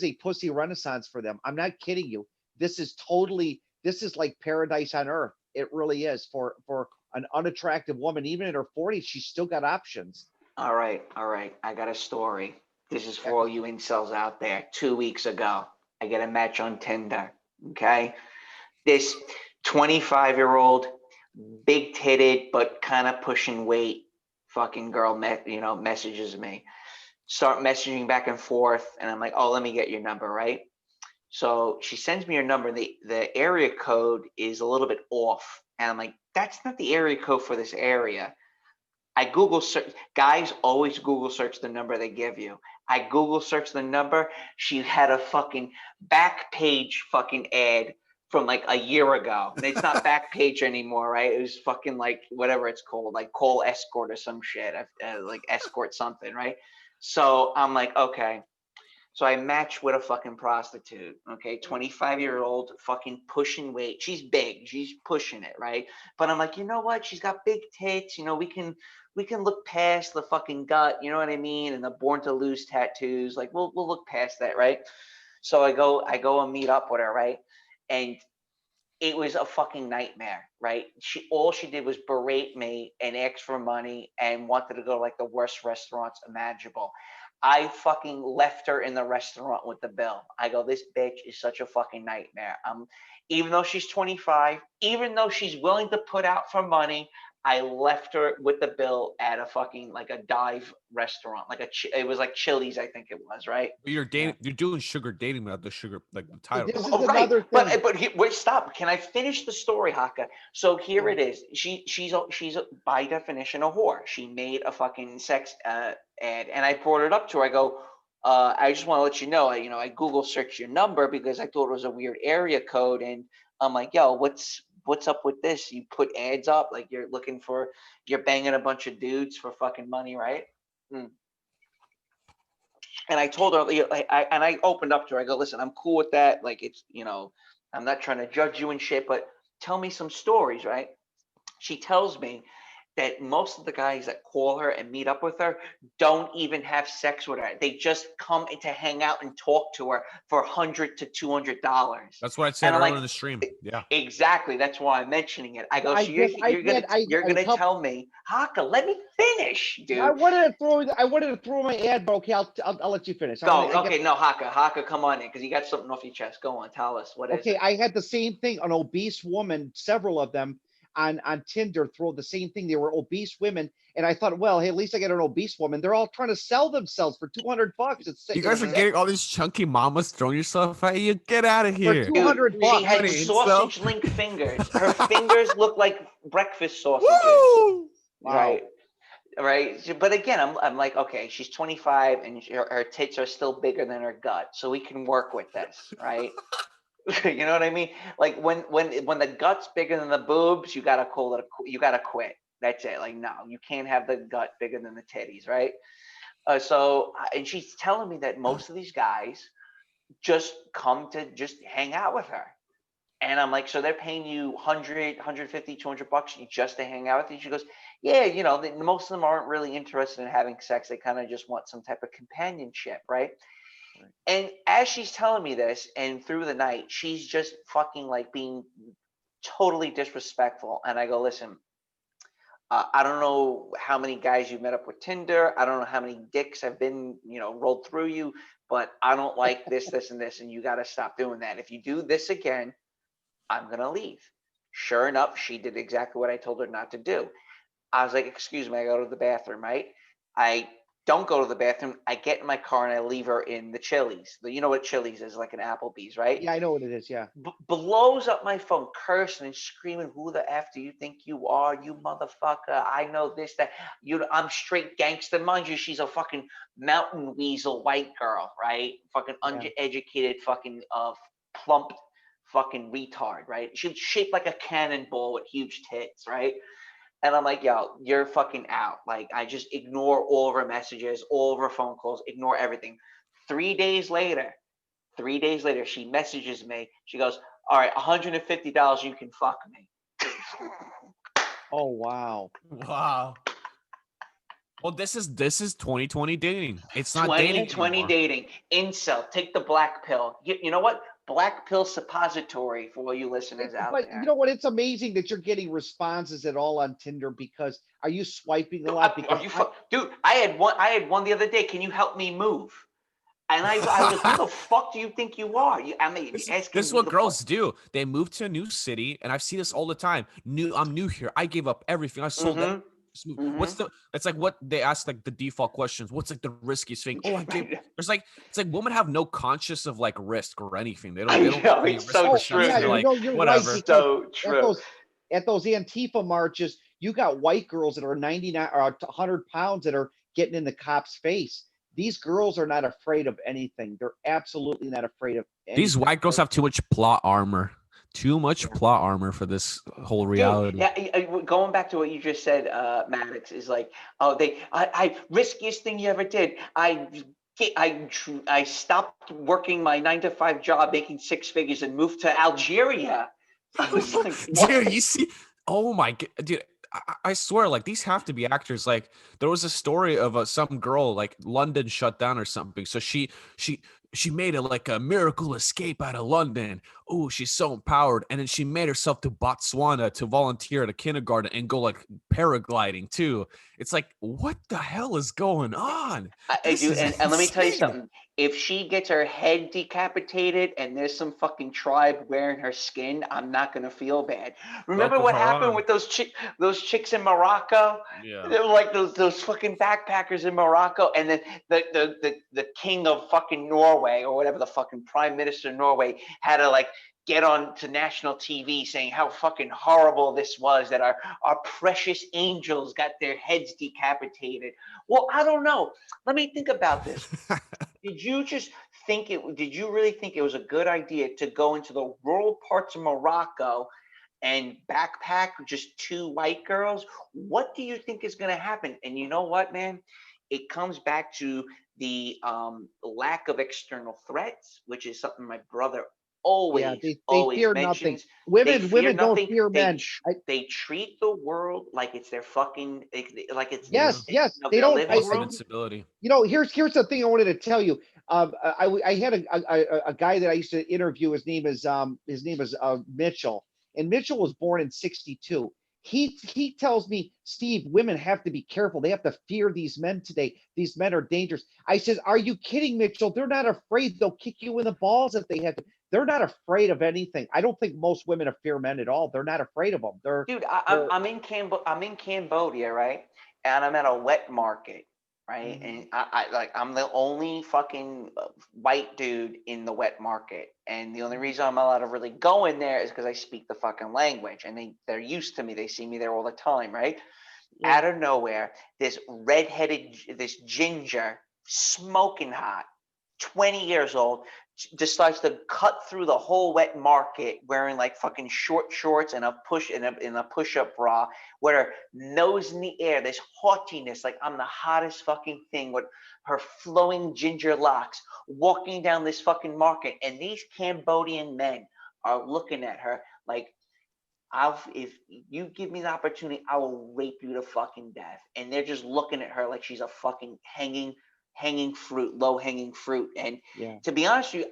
Speaker 2: a pussy renaissance for them. I'm not kidding you. This is like paradise on earth. It really is for an unattractive woman, even in her 40s, she's still got options.
Speaker 3: All right, all right. I got a story. This is
Speaker 2: Yeah.
Speaker 3: for all you incels out there. 2 weeks ago, I get a match on Tinder. Okay. This 25-year-old, big titted, but kind of pushing weight fucking girl, messages me. Start messaging back and forth. And I'm like, oh, let me get your number, right? So she sends me her number. The area code is a little bit off. And I'm like, that's not the area code for this area. I Google search. Guys always Google search the number they give you. I Google search the number. She had a fucking back page fucking ad from like a year ago. And it's not back page anymore, right? It was fucking like whatever it's called, like call escort or some shit, like escort something, right? So I'm like, okay. So I matched with a fucking prostitute, okay, 25-year-old fucking pushing weight. She's big, she's pushing it, right? But I'm like, you know what? She's got big tits. We can look past the fucking gut, you know what I mean? And the born to lose tattoos. Like we'll look past that, right? So I go and meet up with her, right? And it was a fucking nightmare, right? All she did was berate me and ask for money and wanted to go to like the worst restaurants imaginable. I fucking left her in the restaurant with the bill. I go, this bitch is such a fucking nightmare. Even though she's 25, even though she's willing to put out for money, I left her with the bill at a fucking like a dive restaurant, like it was like Chili's, I think it was, right?
Speaker 1: But you're dating. You're doing sugar dating without the sugar, like the title.
Speaker 2: This is
Speaker 3: Oh, right.
Speaker 2: another thing.
Speaker 3: Wait, stop. Can I finish the story, Haka? So here it is. She's by definition a whore. She made a fucking sex ad, and I brought it up to her. I go, I just want to let you know, I Google searched your number because I thought it was a weird area code, and I'm like, yo, what's up with this? You put ads up like you're banging a bunch of dudes for fucking money, right? Mm. And I told her, I opened up to her. I go, listen, I'm cool with that. Like, it's, I'm not trying to judge you and shit, but tell me some stories, right? She tells me that most of the guys that call her and meet up with her don't even have sex with her. They just come to hang out and talk to her for $100 to $200.
Speaker 1: That's what I said
Speaker 3: And I'm
Speaker 1: earlier
Speaker 3: like,
Speaker 1: in the stream. Yeah.
Speaker 3: exactly. That's why I'm mentioning it. I go,
Speaker 2: I
Speaker 3: so
Speaker 2: guess I
Speaker 3: you're gonna
Speaker 2: did. I-
Speaker 3: you're
Speaker 2: I
Speaker 3: gonna
Speaker 2: helped-
Speaker 3: tell me, Haka, let me finish, dude.
Speaker 2: I wanted to throw my ad, but okay, I'll let you finish.
Speaker 3: Go. Okay, no, Haka, come on in because you got something off your chest. Go on, tell us what is
Speaker 2: Okay,
Speaker 3: it.
Speaker 2: I had the same thing. An obese woman, several of them on Tinder throw the same thing. They were obese women, and I thought, well, hey, at least I get an obese woman. They're all trying to sell themselves for $200.
Speaker 1: You guys are getting all these chunky mamas throwing yourself at you. Get out of
Speaker 2: for
Speaker 1: here.
Speaker 2: $200.
Speaker 3: She had
Speaker 1: Funny,
Speaker 3: sausage link fingers. Her fingers look like breakfast sausages.
Speaker 1: Woo!
Speaker 2: Wow.
Speaker 3: Right. But again, I'm like, okay, she's 25 and her tits are still bigger than her gut, so we can work with this, right? You know what I mean? Like when the gut's bigger than the boobs, you gotta you gotta quit. That's it. Like, no, you can't have the gut bigger than the titties, right? And she's telling me that most of these guys just come to just hang out with her. And I'm like, so they're paying you 100, 150, $200 just to hang out with you? She goes, yeah, most of them aren't really interested in having sex. They kind of just want some type of companionship, right? And as she's telling me this, and through the night, she's just fucking like being totally disrespectful. And I go, listen, I don't know how many guys you've met up with Tinder. I don't know how many dicks have been, rolled through you, but I don't like this, this, and this, and you got to stop doing that. If you do this again, I'm going to leave. Sure enough, she did exactly what I told her not to do. I was like, excuse me, I go to the bathroom, right? I don't go to the bathroom. I get in my car and I leave her in the Chili's. You know what Chili's is, like an Applebee's, right?
Speaker 2: Yeah, I know what it is. Yeah.
Speaker 3: Blows up my phone, cursing and screaming, who the F do you think you are, you motherfucker? I know this, that. I'm straight gangster. Mind you, she's a fucking mountain weasel white girl, right? Fucking uneducated, fucking plump fucking retard, right? She's shaped like a cannonball with huge tits, right? And I'm like, yo, you're fucking out. Like, I just ignore all of her messages, all of her phone calls, ignore everything. 3 days later, she messages me. She goes, all right, $150, you can fuck me.
Speaker 2: Oh, wow.
Speaker 1: Wow. Well, this is 2020 dating. It's not dating
Speaker 3: 2020
Speaker 1: anymore.
Speaker 3: dating. Incel, take the black pill. You know what? Black pill suppository for all you listeners out
Speaker 2: But
Speaker 3: there.
Speaker 2: you know what? It's amazing that you're getting responses at all on Tinder because are you swiping a lot? Because
Speaker 3: Dude, I had one the other day. Can you help me move? And I was like, who the fuck do you think you are?
Speaker 1: This is what girls do. They move to a new city, and I see this all the time. I'm new here. I gave up everything. I sold that. It's like what they ask, like the default questions. What's like the riskiest thing? Oh, I gave. There's like, it's like women have no conscious of like risk or anything. They don't.
Speaker 3: know, it's so true.
Speaker 2: Yeah,
Speaker 1: They're like,
Speaker 2: you're
Speaker 1: whatever.
Speaker 2: right.
Speaker 3: So true.
Speaker 2: At those Antifa marches, you got white girls that are 99 or 100 pounds that are getting in the cop's face. These girls are not afraid of anything. They're absolutely not afraid of anything.
Speaker 1: These white girls have too much plot armor. Too much plot armor for this whole reality.
Speaker 3: Dude, yeah, going back to what you just said, Maddox, is like, oh, I riskiest thing you ever did. I stopped working my 9-to-5 job, making 6 figures, and moved to Algeria. I was like, what?
Speaker 1: Dude, you see? Oh my god, dude. I swear, like these have to be actors. Like there was a story of some girl, like London shut down or something. So she she made it like a miracle escape out of London. Oh, she's so empowered. And then she made herself to Botswana to volunteer at a kindergarten and go like paragliding too. It's like, what the hell is going on?
Speaker 3: I
Speaker 1: This
Speaker 3: do,
Speaker 1: is
Speaker 3: and let me tell you
Speaker 1: insane.
Speaker 3: something. If she gets her head decapitated and there's some fucking tribe wearing her skin, I'm not gonna feel bad. Remember
Speaker 1: Boko
Speaker 3: what happened
Speaker 1: Haram.
Speaker 3: with those chicks in Morocco?
Speaker 1: Yeah.
Speaker 3: They were like those fucking backpackers in Morocco, and then the king of fucking Norway, or whatever, the fucking prime minister of Norway, had to like get on to national TV saying how fucking horrible this was, that our precious angels got their heads decapitated. Well, I don't know. Let me think about this. Did you just think it? Did you really think it was a good idea to go into the rural parts of Morocco and backpack just two white girls? What do you think is going to happen? And you know what, man? It comes back to the lack of external threats, which is something my brother
Speaker 2: Yeah,
Speaker 3: always,
Speaker 2: they
Speaker 3: always
Speaker 2: fear nothing.
Speaker 3: mentions. They fear
Speaker 2: Women don't
Speaker 3: nothing.
Speaker 2: fear men.
Speaker 3: They treat the world like it's their fucking, like it's
Speaker 1: Yeah.
Speaker 2: Yes, they
Speaker 3: their
Speaker 2: don't.
Speaker 3: living
Speaker 1: False
Speaker 3: room.
Speaker 1: invincibility.
Speaker 2: Here's the thing I wanted to tell you. I had a guy that I used to interview. His name is Mitchell, and Mitchell was born in '62. He tells me, Steve, women have to be careful. They have to fear these men today. These men are dangerous. I says, are you kidding, Mitchell? They're not afraid. They'll kick you in the balls if they have to. They're not afraid of anything. I don't think most women fear men at all. They're not afraid of them.
Speaker 3: Dude,
Speaker 2: They're
Speaker 3: I'm in Cambodia, right? And I'm at a wet market, right?
Speaker 2: Mhm.
Speaker 3: And I'm the only fucking white dude in the wet market. And the only reason I'm allowed to really go in there is because I speak the fucking language, and they're used to me. They see me there all the time, right?
Speaker 2: Yeah.
Speaker 3: Out of nowhere, this ginger, smoking hot, 20 years old, decides to cut through the whole wet market wearing like fucking short shorts and a push-up bra, with her nose in the air, this haughtiness, like I'm the hottest fucking thing, with her flowing ginger locks, walking down this fucking market, and these Cambodian men are looking at her like, if you give me the opportunity, I will rape you to fucking death. And they're just looking at her like she's a fucking hanging fruit, low hanging fruit. And
Speaker 2: Yeah.
Speaker 3: to be honest with you,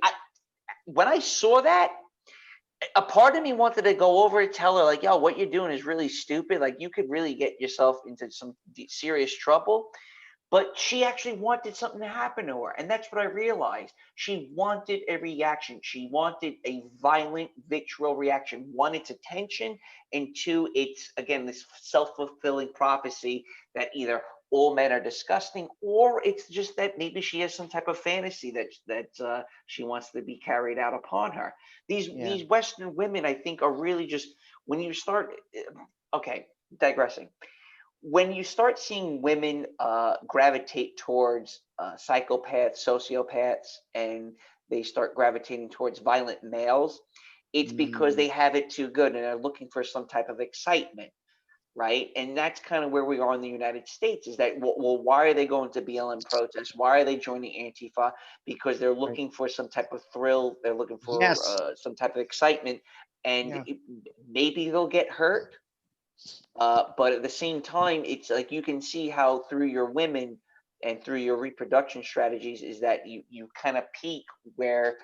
Speaker 3: when I saw that, a part of me wanted to go over and tell her like, yo, what you're doing is really stupid. Like you could really get yourself into some serious trouble. But she actually wanted something to happen to her. And that's what I realized. She wanted a reaction. She wanted a violent, vitriol reaction. One, it's attention. And two, it's, again, this self fulfilling prophecy that either all men are disgusting, or it's just that maybe she has some type of fantasy that she wants to be carried out upon her.
Speaker 2: Yeah.
Speaker 3: These Western women, I think, are really just, when you start, okay, digressing, when you start seeing women gravitate towards psychopaths, sociopaths, and they start gravitating towards violent males, it's because
Speaker 2: Mm,
Speaker 3: they have it too good and are looking for some type of excitement, right? And that's kind of where we are in the United States. Is that, well, why are they going to BLM protests? Why are they joining Antifa? Because they're
Speaker 2: right.
Speaker 3: looking for some type of thrill. They're looking for
Speaker 2: Yes.
Speaker 3: some type of excitement, and
Speaker 2: Yeah.
Speaker 3: maybe they'll get hurt, but at the same time, it's like you can see how through your women and through your reproduction strategies is that you kind of peak where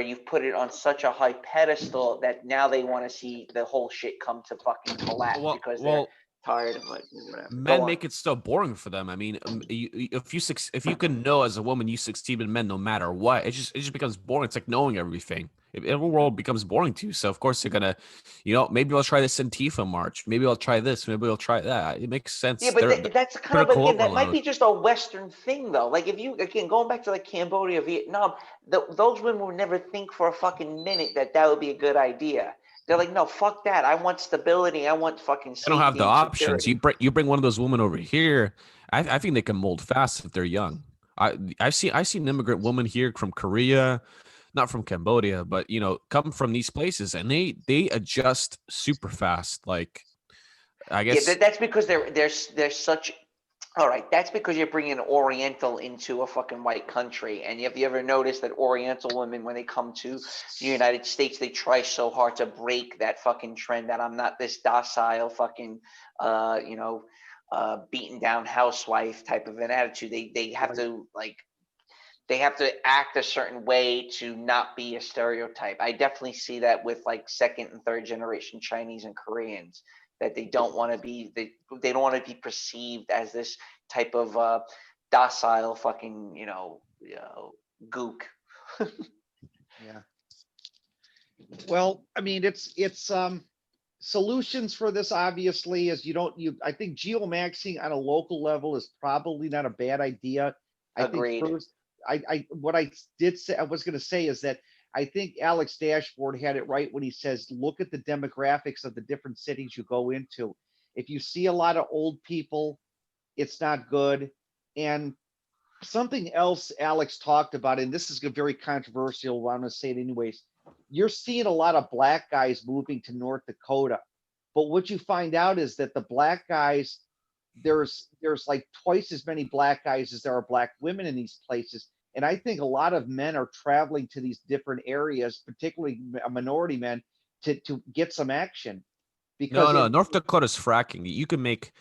Speaker 3: you've put it on such a high pedestal that now they want to see the whole shit come to fucking collapse
Speaker 1: Well,
Speaker 3: because they're
Speaker 1: well,
Speaker 3: tired of it. Whatever. Go
Speaker 1: men
Speaker 3: on.
Speaker 1: make it so boring for them. I mean, if you can know as a woman you succeed in men no matter what, it just becomes boring. It's like knowing everything. Every world becomes boring to you. So of course you're gonna, maybe I'll try this Antifa march. Maybe I'll try this. Maybe I'll try that. It makes
Speaker 3: Yeah,
Speaker 1: sense.
Speaker 3: but
Speaker 1: They're
Speaker 3: that's kind of,
Speaker 1: critical
Speaker 3: again, that might
Speaker 1: overload.
Speaker 3: be just a Western thing though. Like if you, again, going back to like Cambodia, Vietnam, those women would never think for a fucking minute that that would be a good idea. They're like, no, fuck that. I want stability. I want fucking
Speaker 1: They don't have
Speaker 3: safety
Speaker 1: the
Speaker 3: and
Speaker 1: options.
Speaker 3: security.
Speaker 1: You bring one of those women over here. I think they can mold fast if they're young. I've seen immigrant women here from Korea, not from Cambodia, but come from these places and they adjust super fast. Like I
Speaker 3: Yeah,
Speaker 1: guess
Speaker 3: that's because they're such. All right, that's because you're bringing Oriental into a fucking white country. And have you ever noticed that Oriental women, when they come to the United States, they try so hard to break that fucking trend that I'm not this docile fucking, uh, you know, beaten down housewife type of an attitude. They have
Speaker 2: Right.
Speaker 3: to like they have to act a certain way to not be a stereotype. I definitely see that with like second and third generation Chinese and Koreans, that they don't want to be they don't want to be perceived as this type of docile fucking gook.
Speaker 2: Yeah. Well, I mean, it's solutions for this obviously is I think geomaxing on a local level is probably not a bad idea. I think
Speaker 3: Agreed.
Speaker 2: first, I what I did say I was going to say is that I think Alex Dashboard had it right when he says look at the demographics of the different cities you go into. If you see a lot of old people, it's not good. And something else Alex talked about, and this is very controversial, I'm going to say it anyways. You're seeing a lot of black guys moving to North Dakota, but what you find out is that the black guys, there's like twice as many black guys as there are black women in these places. And I think a lot of men are traveling to these different areas, particularly minority men, to get some action
Speaker 1: No,
Speaker 2: because
Speaker 1: no,
Speaker 2: it,
Speaker 1: North Dakota's fracking. You can make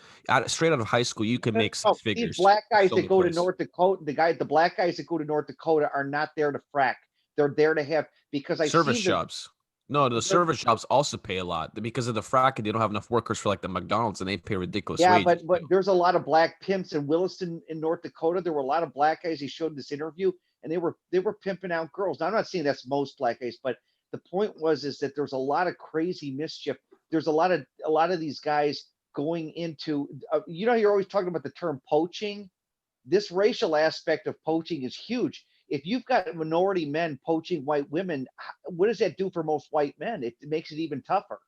Speaker 1: straight out of high school. You can make six
Speaker 2: these
Speaker 1: figures.
Speaker 2: black guys
Speaker 1: So
Speaker 2: that
Speaker 1: many
Speaker 2: go to
Speaker 1: places.
Speaker 2: North Dakota, the black guys that go to North Dakota are not there to frack. They're there to have because I've
Speaker 1: Service
Speaker 2: seen them.
Speaker 1: jobs. No, the service jobs also pay a lot because of the fracking. They don't have enough workers for like the McDonald's, and they pay ridiculous
Speaker 2: Yeah,
Speaker 1: wages.
Speaker 2: but there's a lot of black pimps in Williston in North Dakota. There were a lot of black guys. He showed this interview, and they were pimping out girls. Now, I'm not saying that's most black guys, but the point was is that there's a lot of crazy mischief. There's a lot of these guys going into. You're always talking about the term poaching. This racial aspect of poaching is huge. If you've got minority men poaching white women, what does that do for most white men? It makes it even tougher.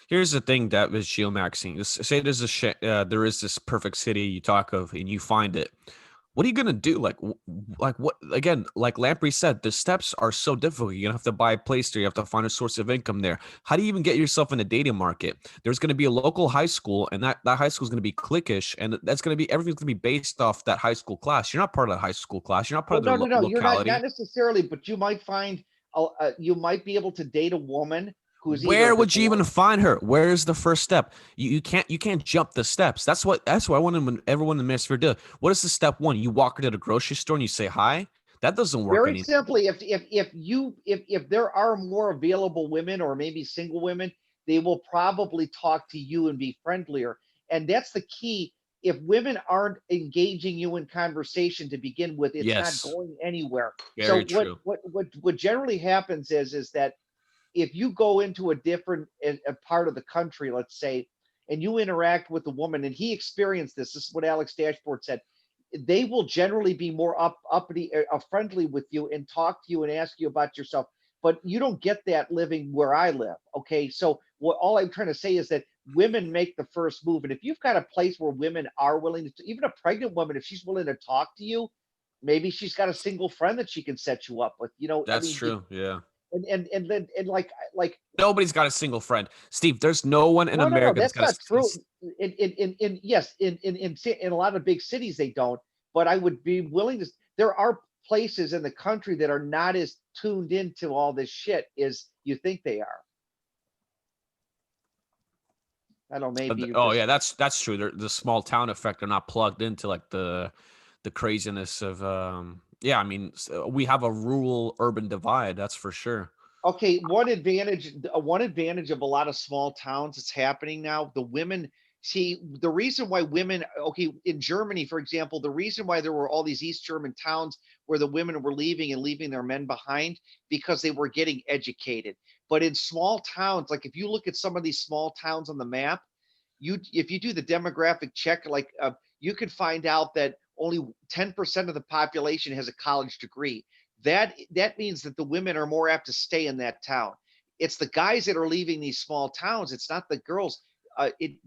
Speaker 1: Here's the thing that was geomaxing. Say there is this perfect city you talk of, and you find it. What are you gonna do? Like what? Again, like Lamprey said, the steps are so difficult. You're gonna have to buy a place there. You have to find a source of income there. How do you even get yourself in a dating market? There's gonna be a local high school, and that high school is gonna be cliquish, and that's gonna be everything's gonna be based off that high school class. You're not part of that high school class. You're not part
Speaker 2: Well,
Speaker 1: of their
Speaker 2: no, no, no. You're not
Speaker 1: locality.
Speaker 2: necessarily, but you might find you might be able to date a woman who's either
Speaker 1: Where
Speaker 2: the
Speaker 1: would you even find her? Where's the first step? You can't jump the steps. That's what I want everyone in the Ministry to do. What is the step one? You walk her to the grocery store and you say hi. That doesn't work
Speaker 2: very
Speaker 1: anymore.
Speaker 2: simply, if there are more available women or maybe single women, they will probably talk to you and be friendlier. And that's the key. If women aren't engaging you in conversation to begin with, it's not
Speaker 1: Yes,
Speaker 2: going anywhere. So
Speaker 1: very true.
Speaker 2: what generally happens is that if you go into a different a part of the country, let's say, and you interact with a woman, and he experienced this. This is what Alex Dashboard said. They will generally be more uppity, friendly with you and talk to you and ask you about yourself. But you don't get that living where I live. Okay, so what all I'm trying to say is that women make the first move, and if you've got a place where women are willing to, even a pregnant woman, if she's willing to talk to you, maybe she's got a single friend that she can set you up with. I
Speaker 1: That's
Speaker 2: mean,
Speaker 1: true. Yeah.
Speaker 2: and then and like
Speaker 1: Nobody's got a single friend. Steve, there's no one in
Speaker 2: no,
Speaker 1: America that's
Speaker 2: that's
Speaker 1: got
Speaker 2: not true.
Speaker 1: a.
Speaker 2: In yes, in a lot of big cities they don't. But I would be willing to. There are places in the country that are not as tuned into all this shit as you think they are. I don't know. Maybe you're
Speaker 1: Oh
Speaker 2: just
Speaker 1: yeah, that's true. The small town effect. They're not plugged into like the craziness of yeah. I mean, we have a rural urban divide. That's for sure.
Speaker 2: okay. One advantage of a lot of small towns that's happening now. The women see the reason why women. Okay, in Germany, for example, the reason why there were all these East German towns where the women were leaving and leaving their men behind because they were getting educated. But in small towns, like if you look at some of these small towns on the map, if you do the demographic check, like you could find out that only 10% of the population has a college degree. That means that the women are more apt to stay in that town. It's the guys that are leaving these small towns. It's not the girls.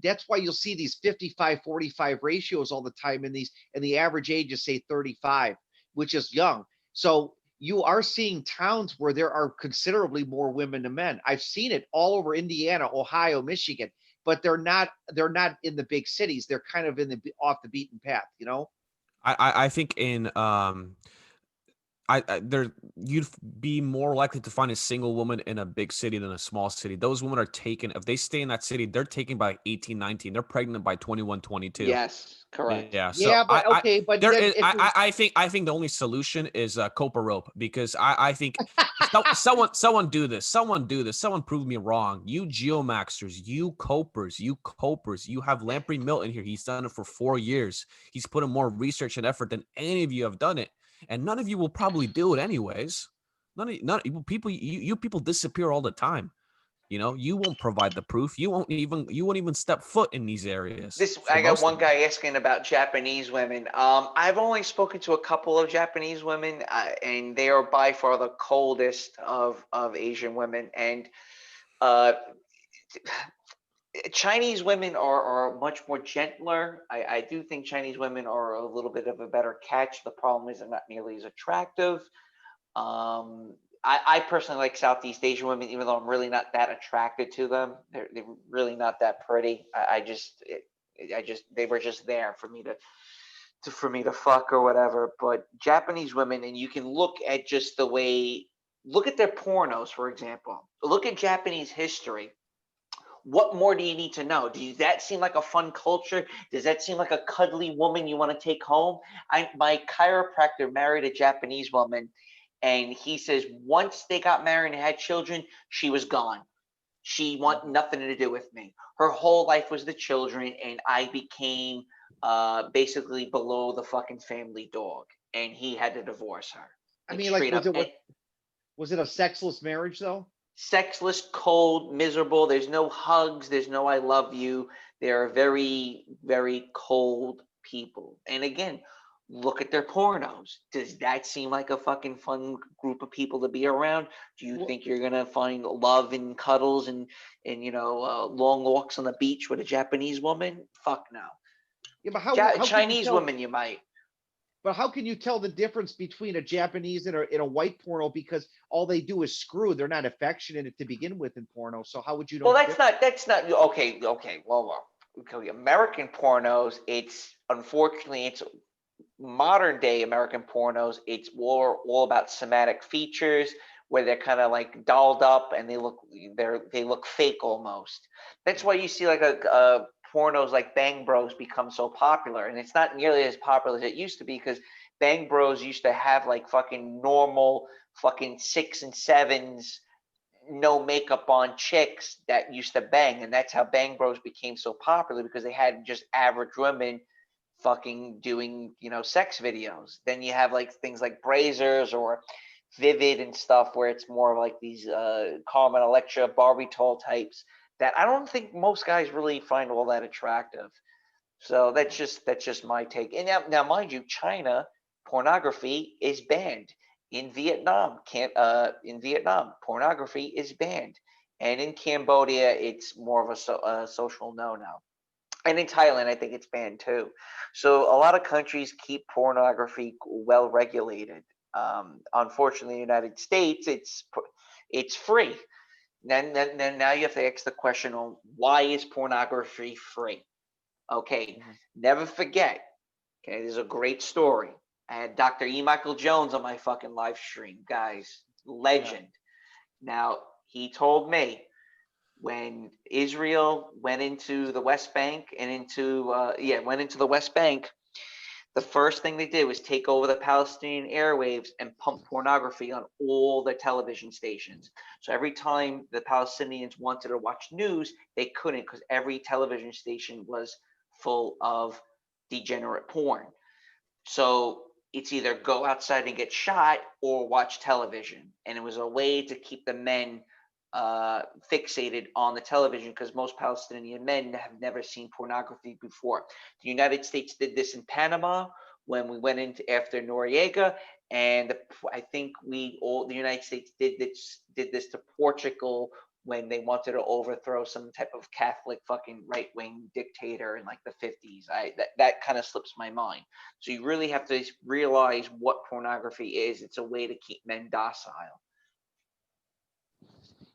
Speaker 2: That's why you'll see these 55-45 ratios all the time in these, and the average age is say 35, which is young. So you are seeing towns where there are considerably more women than men. I've seen it all over Indiana, Ohio, Michigan, but they're not in the big cities. They're kind of in the off the beaten path.
Speaker 1: I think in you'd be more likely to find a single woman in a big city than a small city. Those women are taken, if they stay in that city, they're taken by 18, 19. They're pregnant by 21, 22.
Speaker 3: Yes, correct.
Speaker 1: Yeah. So
Speaker 2: Yeah, but okay, but
Speaker 1: there
Speaker 2: then
Speaker 1: is,
Speaker 2: if it was,
Speaker 1: I think the only solution is Copa rope, because I think someone do this. Someone do this. Someone prove me wrong. You geomaxers, you copers, you have Lamprey Milt in here. He's done it for 4 years. He's put in more research and effort than any of you have done it. And none of you will probably do it anyways. None people, you people disappear all the time. You won't provide the proof. You won't even step foot in these areas
Speaker 3: This
Speaker 1: for
Speaker 3: I got
Speaker 1: most
Speaker 3: one
Speaker 1: of you.
Speaker 3: guy asking about Japanese women. I've only spoken to a couple of Japanese women, and they are by far the coldest of Asian women. And uh, Chinese women are much more gentler. I do think Chinese women are a little bit of a better catch. The problem is they're not nearly as attractive. I personally like Southeast Asian women, even though I'm really not that attracted to them. They're really not that pretty. They were just there for me to fuck or whatever. But Japanese women, and you can look at just the way, look at their pornos, for example. Look at Japanese history. What more do you need to know? Does that seem like a fun culture? Does that seem like a cuddly woman you want to take home? My chiropractor married a Japanese woman, and he says once they got married and had children, she was gone. She wanted nothing to do with me. Her whole life was the children, and I became basically below the fucking family dog, and he had to divorce her.
Speaker 2: I
Speaker 3: Like
Speaker 2: mean, like,
Speaker 3: straight up.
Speaker 2: was it a sexless marriage though?
Speaker 3: Sexless, cold, miserable. There's no hugs. There's no I love you. They are very, very cold people. And again, look at their pornos. Does that seem like a fucking fun group of people to be around? Do you
Speaker 2: Well,
Speaker 3: think you're gonna find love and cuddles and long walks on the beach with a Japanese woman? Fuck no.
Speaker 2: yeah, but how can you
Speaker 3: Chinese
Speaker 2: tell?
Speaker 3: women, you might.
Speaker 2: But how can you tell the difference between a Japanese and a white porno? Because all they do is screw. They're not affectionate to begin with in porno. So how would you know
Speaker 3: Well,
Speaker 2: the
Speaker 3: that's
Speaker 2: difference?
Speaker 3: not okay. Okay, well, okay. American pornos. It's unfortunately it's modern day American pornos. It's more all about somatic features where they're kind of like dolled up and they look fake almost. That's why you see like a pornos like Bang Bros become so popular, and it's not nearly as popular as it used to be because Bang Bros used to have like fucking normal fucking 6 and 7s, no makeup on chicks that used to bang, and that's how Bang Bros became so popular because they had just average women fucking doing sex videos. Then you have like things like Brazers or Vivid and stuff where it's more like these Carmen Electra, Barbie tall types that I don't think most guys really find all that attractive. So that's just my take. And now mind you, China pornography is banned. In Vietnam pornography is banned, and in Cambodia it's more of a social no-no. And in Thailand, I think it's banned too. So a lot of countries keep pornography well regulated. Unfortunately, in the United States, it's free. Then now you have to ask the question on why is pornography free? Okay,
Speaker 2: Mhm.
Speaker 3: never forget. Okay, there's a great story. I had Dr. E. Michael Jones on my fucking live stream, guys.
Speaker 2: Yeah.
Speaker 3: Legend. Now, he told me when Israel went into the West Bank and went into the West Bank, the first thing they did was take over the Palestinian airwaves and pump pornography on all their television stations. So every time the Palestinians wanted to watch news, they couldn't because every television station was full of degenerate porn. So it's either go outside and get shot or watch television. And it was a way to keep the men fixated on the television because most Palestinian men have never seen pornography before. The United States did this in Panama when we went into after Noriega, and I think the United States did this to Portugal when they wanted to overthrow some type of Catholic fucking right wing dictator in like the 50s. That kind of slips my mind. So you really have to realize what pornography is. It's a way to keep men docile.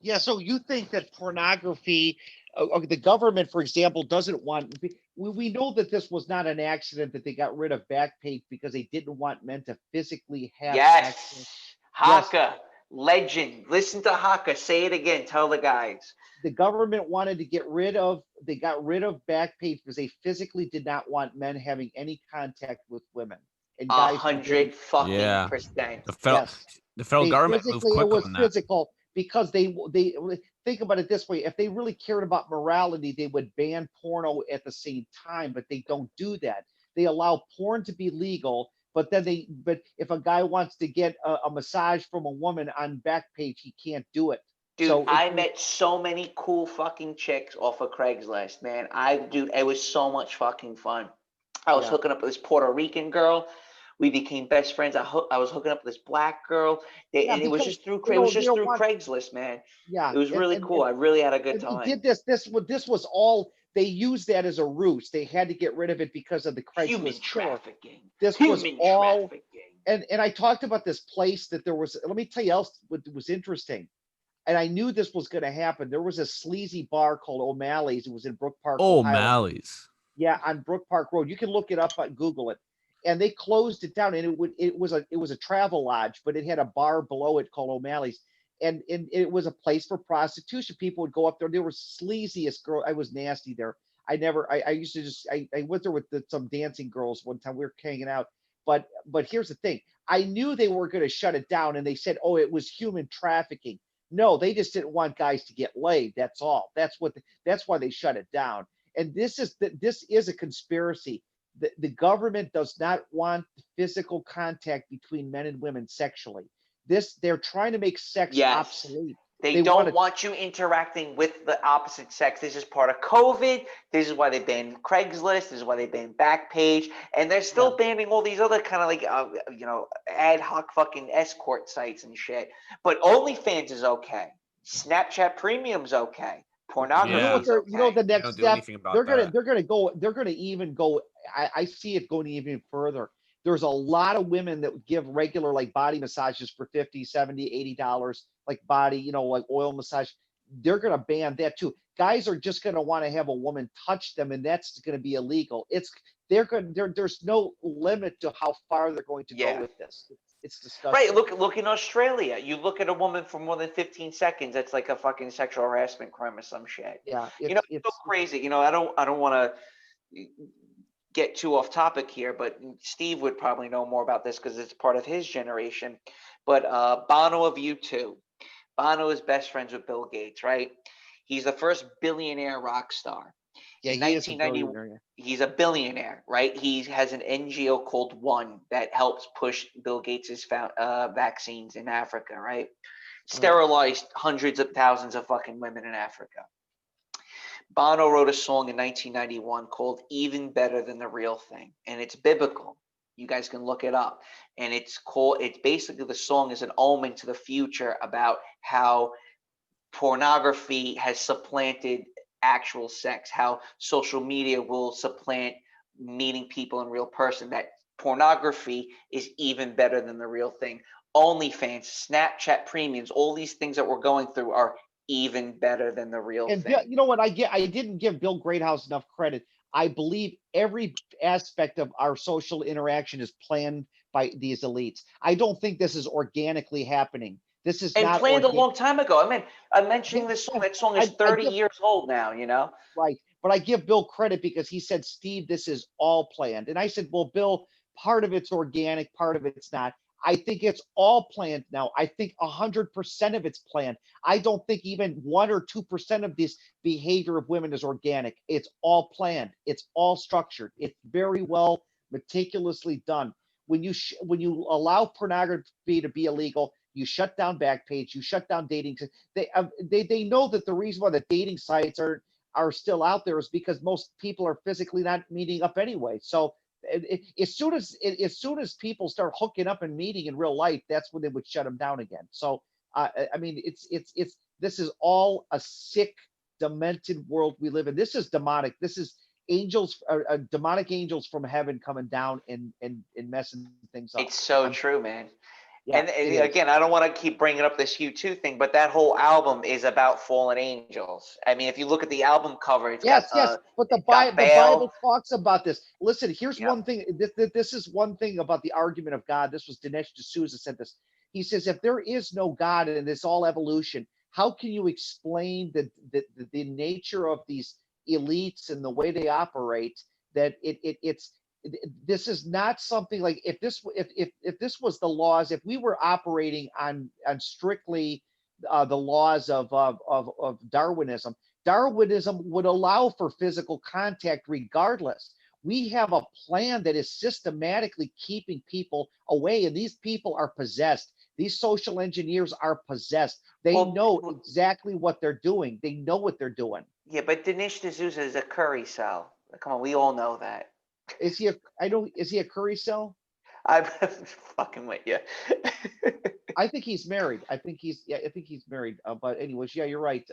Speaker 2: Yeah. So you think that pornography, the government, for example, doesn't want we know that this was not an accident, that they got rid of Backpage because they didn't want men to physically have access.
Speaker 3: Yes.
Speaker 2: Yes,
Speaker 3: Haka, legend. Listen to Haka. Say it again. Tell the guys.
Speaker 2: the government wanted to they got rid of Backpage because they physically did not want men having any contact with women and
Speaker 3: A
Speaker 2: guys were getting.
Speaker 3: hundred fucking
Speaker 1: Yeah.
Speaker 3: percent.
Speaker 1: The federal
Speaker 2: Yes,
Speaker 1: the federal
Speaker 2: they
Speaker 1: government moved
Speaker 2: physically, it
Speaker 1: quick
Speaker 2: was
Speaker 1: on that.
Speaker 2: physical because they think about it this way: if they really cared about morality, they would ban porno at the same time, but they don't do that. They allow porn to be legal, but but if a guy wants to get a massage from a woman on Backpage, he can't do it.
Speaker 3: Dude,
Speaker 2: So
Speaker 3: I met so many cool fucking chicks off of Craigslist, man. Dude, it was so much fucking fun. I was
Speaker 2: yeah,
Speaker 3: hooking up with this Puerto Rican girl. We became best friends. I was hooking up with this black girl.
Speaker 2: yeah,
Speaker 3: And it was
Speaker 2: because
Speaker 3: just through
Speaker 2: they want.
Speaker 3: Craigslist, man.
Speaker 2: Yeah,
Speaker 3: It was really cool. I really had a good
Speaker 2: and they
Speaker 3: time.
Speaker 2: did this. This was all they used that as a ruse. They had to get rid of it because of the
Speaker 3: Human
Speaker 2: Craigslist killer.
Speaker 3: trafficking.
Speaker 2: This was
Speaker 3: Human
Speaker 2: all,
Speaker 3: trafficking.
Speaker 2: and I talked about this place that there was. Let me tell you else what was interesting. And I knew this was going to happen. There was a sleazy bar called O'Malley's. It was in Brook Park,
Speaker 1: Oh,
Speaker 2: Ohio.
Speaker 1: Mally's.
Speaker 2: Yeah, on Brook Park Road. You can look it up on Google it. And they closed it down, and it was a travel lodge, but it had a bar below it called O'Malley's, and it was a place for prostitution. People would go up there. They were sleaziest girl. I was nasty there. I used to just I went there with some dancing girls one time. We were hanging out, but here's the thing. I knew they were going to shut it down, and they said, oh, it was human trafficking. No, they just didn't want guys to get laid. That's all. That's why they shut it down. And this is a conspiracy. The government does not want physical contact between men and women sexually. They're trying to make sex
Speaker 3: Yes.
Speaker 2: obsolete.
Speaker 3: They
Speaker 2: They want
Speaker 3: don't
Speaker 2: to.
Speaker 3: want you interacting with the opposite sex. This is part of COVID. This is why they banned Craigslist. This is why they banned Backpage. And they're
Speaker 2: Yeah,
Speaker 3: still banning all these other kind of like, ad hoc fucking escort sites and shit. But OnlyFans is okay. Snapchat Premium's okay.
Speaker 2: you know
Speaker 3: Pornography
Speaker 2: what
Speaker 1: Yeah.
Speaker 3: is
Speaker 2: they're you know
Speaker 3: okay.
Speaker 2: the
Speaker 1: They
Speaker 2: next
Speaker 1: don't do
Speaker 2: step.
Speaker 1: anything about that.
Speaker 2: They're gonna even go. I see it going even further. There's a lot of women that give regular like body massages for 50, 70, $80, like body, like oil massage. They're gonna ban that too. Guys are just gonna want to have a woman touch them, and that's gonna be illegal. There's no limit to how far they're going to go
Speaker 3: Yeah.
Speaker 2: with this. It's
Speaker 3: Right.
Speaker 2: disgusting.
Speaker 3: Look in Australia. You look at a woman for more than 15 seconds, it's like a fucking sexual harassment crime or some shit.
Speaker 2: Yeah,
Speaker 3: It's so crazy. I don't want to get too off topic here, but Steve would probably know more about this because it's part of his generation. But Bono of U2, Bono is best friends with Bill Gates, right? He's the first billionaire rock star.
Speaker 2: yeah,
Speaker 3: In
Speaker 2: he is a
Speaker 3: 1990,
Speaker 2: billionaire.
Speaker 3: he's a billionaire, right? He has an NGO called One that helps push Bill Gates's vaccines in Africa, right?
Speaker 2: Right.
Speaker 3: Sterilized hundreds of thousands of fucking women in Africa. Bono wrote a song in 1991 called Even Better Than the Real Thing, and it's biblical. You guys can look it up. And it's basically the song is an omen to the future about how pornography has supplanted actual sex, how social media will supplant meeting people in real person, that pornography is even better than the real thing. OnlyFans, Snapchat premiums, all these things that we're going through are even better than the real
Speaker 2: And
Speaker 3: thing.
Speaker 2: you know what? I didn't give Bill Greathouse enough credit. I believe every aspect of our social interaction is planned by these elites. I don't think this is organically happening. This is
Speaker 3: And
Speaker 2: not
Speaker 3: planned a
Speaker 2: organic.
Speaker 3: long time ago. I mean, I'm
Speaker 2: Yeah,
Speaker 3: mentioning this song.
Speaker 2: yeah.
Speaker 3: That song is
Speaker 2: I
Speaker 3: 30
Speaker 2: give
Speaker 3: years old now.
Speaker 2: right, but I give Bill credit because he said, "Steve, this is all planned." And I said, "Well, Bill, part of it's organic, part of it's not." I think it's all planned now. I think 100% of it's planned. I don't think even 1 or 2% of this behavior of women is organic. It's all planned. It's all structured. It's very well meticulously done. When you allow pornography to be illegal, you shut down Backpage. You shut down dating. They know that the reason why the dating sites are still out there is because most people are physically not meeting up anyway. So as soon as people start hooking up and meeting in real life, that's when they would shut them down again. So I mean, it's this is all a sick, demented world we live in. This is demonic. This is angels, demonic angels from heaven coming down and messing things up.
Speaker 3: It's so
Speaker 2: I'm
Speaker 3: true, man.
Speaker 2: Yeah,
Speaker 3: And
Speaker 2: it is.
Speaker 3: again, I don't want to keep bringing up this U2 thing, but that whole album is about fallen angels. I mean, if you look at the album cover, it's got
Speaker 2: Yes, but the
Speaker 3: got
Speaker 2: The
Speaker 3: Baal.
Speaker 2: Bible talks about this. Listen, here's
Speaker 3: Yep.
Speaker 2: one thing. This is one thing about the argument of God. This was Dinesh D'Souza said this. He says, if there is no God and it's all evolution, how can you explain the nature of these elites and the way they operate? That this is not something like if this was the laws, if we were operating on strictly the laws of Darwinism. Darwinism would allow for physical contact regardless. We have a plan that is systematically keeping people away, and these people are possessed. These social engineers are possessed. They know exactly what they're doing. They know what they're doing.
Speaker 3: Yeah, but Dinesh D'Souza is a curry cell. Come on, we all know that.
Speaker 2: Is he is he a curry cell?
Speaker 3: I'm fucking with you.
Speaker 2: I think he's married. I think he's married. But anyways, yeah, you're right.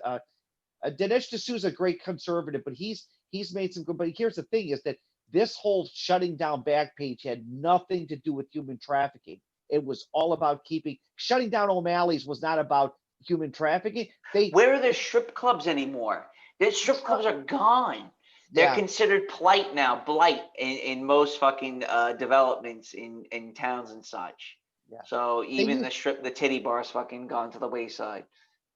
Speaker 2: Dinesh D'Souza, a great conservative, but he's made some good. But here's the thing: is that this whole shutting down Backpage had nothing to do with human trafficking. It was all about shutting down O'Malley's was not about human trafficking.
Speaker 3: Where are the strip clubs anymore? The strip clubs are gone. They're considered blight in most fucking developments in towns and such.
Speaker 2: Yeah.
Speaker 3: So even the titty bars fucking gone to the wayside.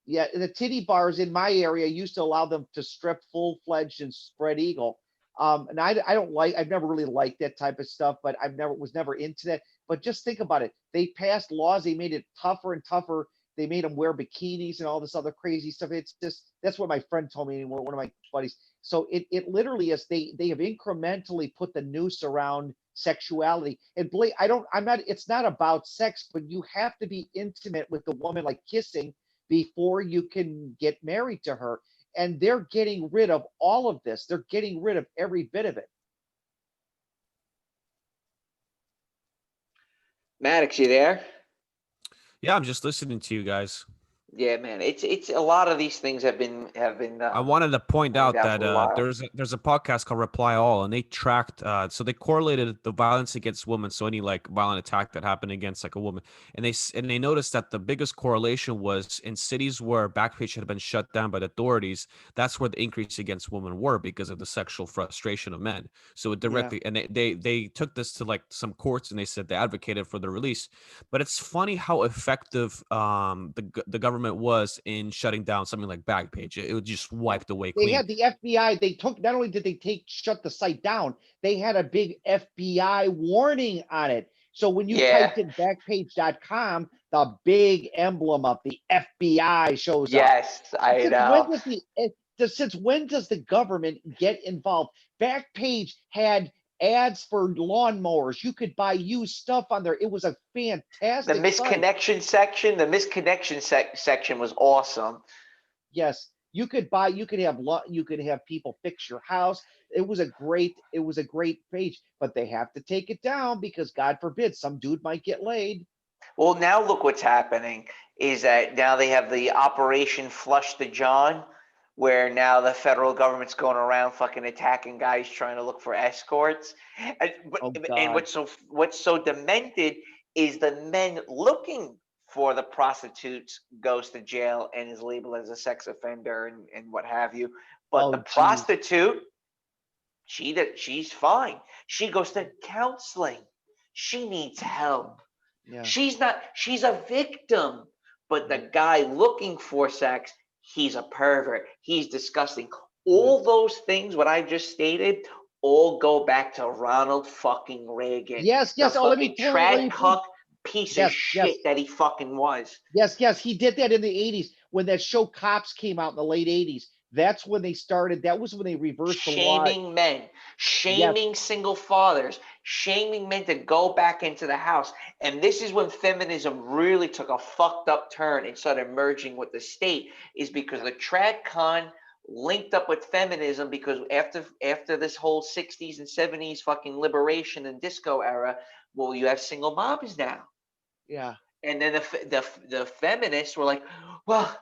Speaker 2: Yeah, the titty bars in my area used to allow them to strip full-fledged and spread eagle. And I've never really liked that type of stuff, but was never into that. But just think about it. They passed laws. They made it tougher and tougher. They made them wear bikinis and all this other crazy stuff. It's just, that's what my friend told me, one of my buddies. So it literally is, they have incrementally put the noose around sexuality. And Blake, it's not about sex, but you have to be intimate with the woman, like kissing, before you can get married to her. And they're getting rid of all of this. They're getting rid of every bit of it.
Speaker 3: Maddox, you there?
Speaker 1: Yeah, I'm just listening to you guys.
Speaker 3: Yeah, man. It's a lot of these things have been.
Speaker 1: I wanted to point out that
Speaker 3: while.
Speaker 1: there's a podcast called Reply All, and they tracked so they correlated the violence against women, so any like violent attack that happened against like a woman, and they noticed that the biggest correlation was in cities where Backpage had been shut down by the authorities. That's where the increase against women were because of the sexual frustration of men. So it directly, and they took this to like some courts, and they said they advocated for the release. But it's funny how effective the government was in shutting down something like Backpage. It was just wiped away clean.
Speaker 2: They had the FBI. They took, not only did they shut the site down, they had a big FBI warning on it. So when you typed in Backpage.com, the big emblem of the FBI shows up.
Speaker 3: Yes, I know.
Speaker 2: Since when does the government get involved? Backpage had ads for lawnmowers. You could buy used stuff on there. It was a fantastic
Speaker 3: The misconnection section. The misconnection section was awesome.
Speaker 2: Yes, you could have people fix your house. It was a great page, but they have to take it down because God forbid some dude might get laid.
Speaker 3: Well, now look what's happening is that now they have the Operation Flush the John, where now the federal government's going around fucking attacking guys trying to look for escorts. And what's so demented is the men looking for the prostitutes goes to jail and is labeled as a sex offender and what have you. But the prostitute, she's fine. She goes to counseling. She needs help.
Speaker 2: Yeah.
Speaker 3: She's a victim. But the guy looking for sex, he's a pervert. He's disgusting. All those things, what I just stated, all go back to Ronald fucking Reagan.
Speaker 2: Yes.
Speaker 3: Let me trad cuck piece of shit that he fucking was.
Speaker 2: Yes. He did that in the 80s when that show Cops came out in the late 80s. That's when they started. That was when they reversed the law.
Speaker 3: Shaming men, shaming single fathers, shaming men to go back into the house. And this is when feminism really took a fucked up turn and started merging with the state, is because the trad con linked up with feminism, because after this whole 60s and 70s fucking liberation and disco era, well, you have single moms now.
Speaker 2: Yeah.
Speaker 3: And then the feminists were like, well,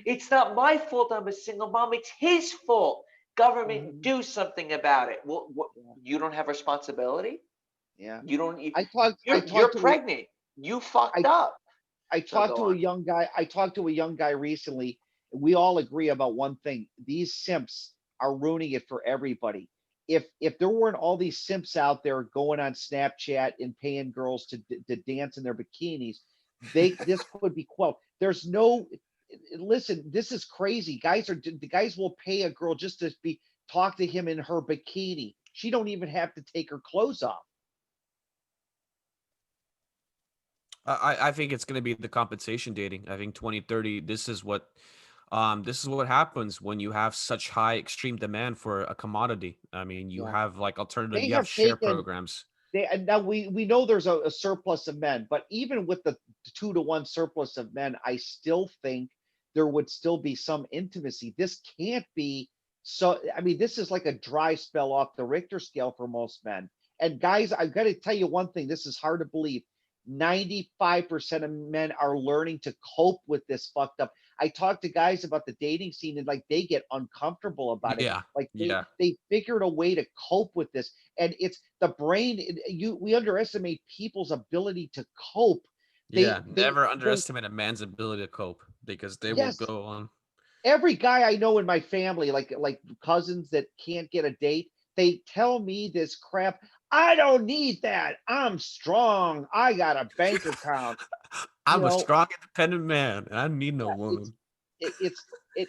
Speaker 3: it's not my fault I'm a single mom. It's his fault. Government, do something about it. Well, you don't have responsibility?
Speaker 2: Yeah.
Speaker 3: You don't.
Speaker 2: You're
Speaker 3: pregnant. You fucked
Speaker 2: I
Speaker 3: up.
Speaker 2: I
Speaker 3: So
Speaker 2: talked
Speaker 3: go
Speaker 2: to a
Speaker 3: on.
Speaker 2: young guy. I talked to a young guy recently. And we all agree about one thing: these simps are ruining it for everybody. If there weren't all these simps out there going on Snapchat and paying girls to dance in their bikinis, this could be quelled. There's no listen. This is crazy. The guys will pay a girl just to be talk to him in her bikini. She don't even have to take her clothes off.
Speaker 1: I think it's going to be the compensation dating. I think 2030. This is what happens when you have such high extreme demand for a commodity. I mean, you
Speaker 2: Yeah,
Speaker 1: have like alternative.
Speaker 2: they
Speaker 1: You have
Speaker 2: have
Speaker 1: share
Speaker 2: taken
Speaker 1: programs.
Speaker 2: and now we know there's a surplus of men, but even with the 2-to-1 surplus of men, I still think there would still be some intimacy. This can't be so. I mean, this is like a dry spell off the Richter scale for most men. And guys, I've got to tell you one thing. This is hard to believe. 95% of men are learning to cope with this fucked up. I talk to guys about the dating scene and like they get uncomfortable about it.
Speaker 1: Yeah,
Speaker 2: Like
Speaker 1: yeah,
Speaker 2: they figured a way to cope with this, and it's the brain. You we underestimate people's ability to cope.
Speaker 1: yeah.
Speaker 2: They
Speaker 1: Never
Speaker 2: will.
Speaker 1: underestimate a man's ability to cope because they will
Speaker 2: Yes,
Speaker 1: go on.
Speaker 2: every guy I know in my family, like cousins that can't get a date, they tell me this crap. I don't need that. I'm strong. I got a bank account. You
Speaker 1: I'm a
Speaker 2: know,
Speaker 1: strong, independent man, and I need no
Speaker 2: yeah,
Speaker 1: woman.
Speaker 2: it's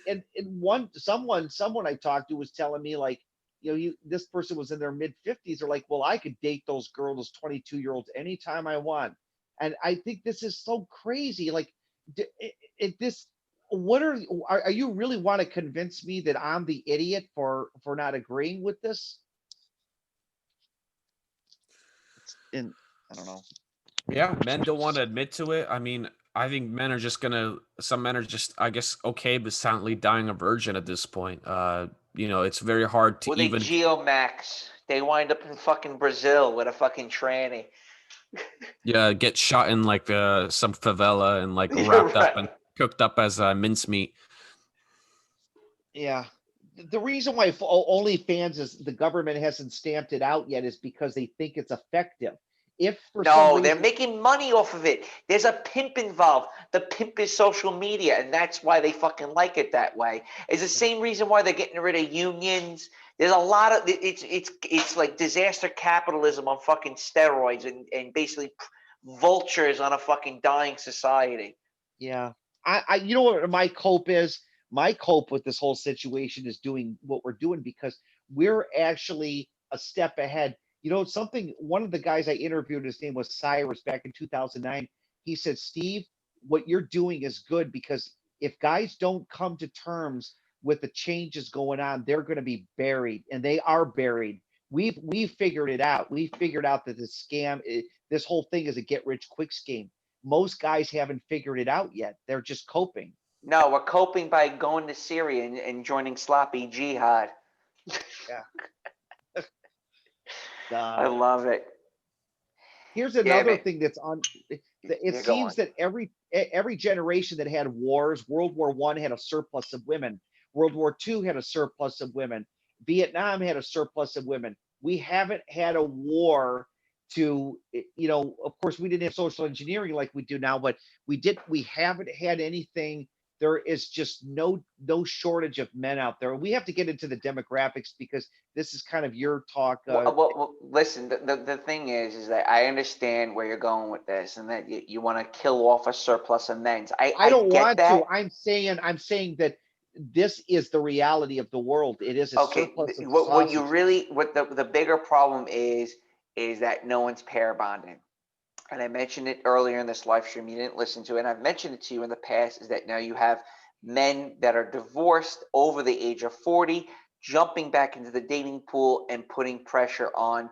Speaker 2: and one someone I talked to was telling me like, this person was in their mid 50s. They're like, well, I could date those girls, those 22-year-olds anytime I want. And I think this is so crazy. Like, this what are you really want to convince me that I'm the idiot for not agreeing with this? And I don't know.
Speaker 1: Yeah, men don't want to admit to it. I mean, I think men are just gonna. Some men are just, I guess, okay with silently dying a virgin at this point. It's very hard
Speaker 3: Or
Speaker 1: to
Speaker 3: they
Speaker 1: even,
Speaker 3: geomax. They wind up in fucking Brazil with a fucking tranny.
Speaker 1: yeah, get shot in like some favela and like
Speaker 3: You're
Speaker 1: wrapped up
Speaker 3: right.
Speaker 1: and cooked up as mincemeat.
Speaker 2: Yeah. The reason why OnlyFans is the government hasn't stamped it out yet is because they think it's effective. If for some
Speaker 3: No, they're
Speaker 2: reason,
Speaker 3: making money off of it. There's a pimp involved. The pimp is social media, and that's why they fucking like it that way. It's the same reason why they're getting rid of unions. There's a lot of it's like disaster capitalism on fucking steroids and basically vultures on a fucking dying society.
Speaker 2: yeah, I you know what my cope is? My cope with this whole situation is doing what we're doing because we're actually a step ahead. Something one of the guys I interviewed, his name was Cyrus back in 2009. He said, Steve, what you're doing is good because if guys don't come to terms with the changes going on, they're going to be buried, and they are buried. We've figured it out. We figured out that this whole thing is a get rich quick scheme. Most guys haven't figured it out yet. They're just coping.
Speaker 3: No, we're coping by going to Syria and joining sloppy jihad.
Speaker 2: Yeah.
Speaker 3: I
Speaker 2: Uh,
Speaker 3: love it.
Speaker 2: Here's
Speaker 3: Yeah,
Speaker 2: another
Speaker 3: man.
Speaker 2: thing that's on. It
Speaker 3: Yeah, go
Speaker 2: seems
Speaker 3: on.
Speaker 2: that every generation that had wars, World War One had a surplus of women. World War Two had a surplus of women. Vietnam had a surplus of women. We haven't had a war of course we didn't have social engineering like we do now, but we haven't had anything. There is just no shortage of men out there. We have to get into the demographics because this is kind of your talk.
Speaker 3: Listen, the thing is that I understand where you're going with this and that you want to kill off a surplus of men.
Speaker 2: I
Speaker 3: I
Speaker 2: don't
Speaker 3: get
Speaker 2: want to.
Speaker 3: that.
Speaker 2: I'm saying that this is the reality of the world. It is a
Speaker 3: Okay,
Speaker 2: surplus of
Speaker 3: what you
Speaker 2: sausage.
Speaker 3: really, what the bigger problem is that no one's pair bonding. And I mentioned it earlier in this live stream. You didn't listen to it. And I've mentioned it to you in the past is that now you have men that are divorced over the age of 40, jumping back into the dating pool and putting pressure on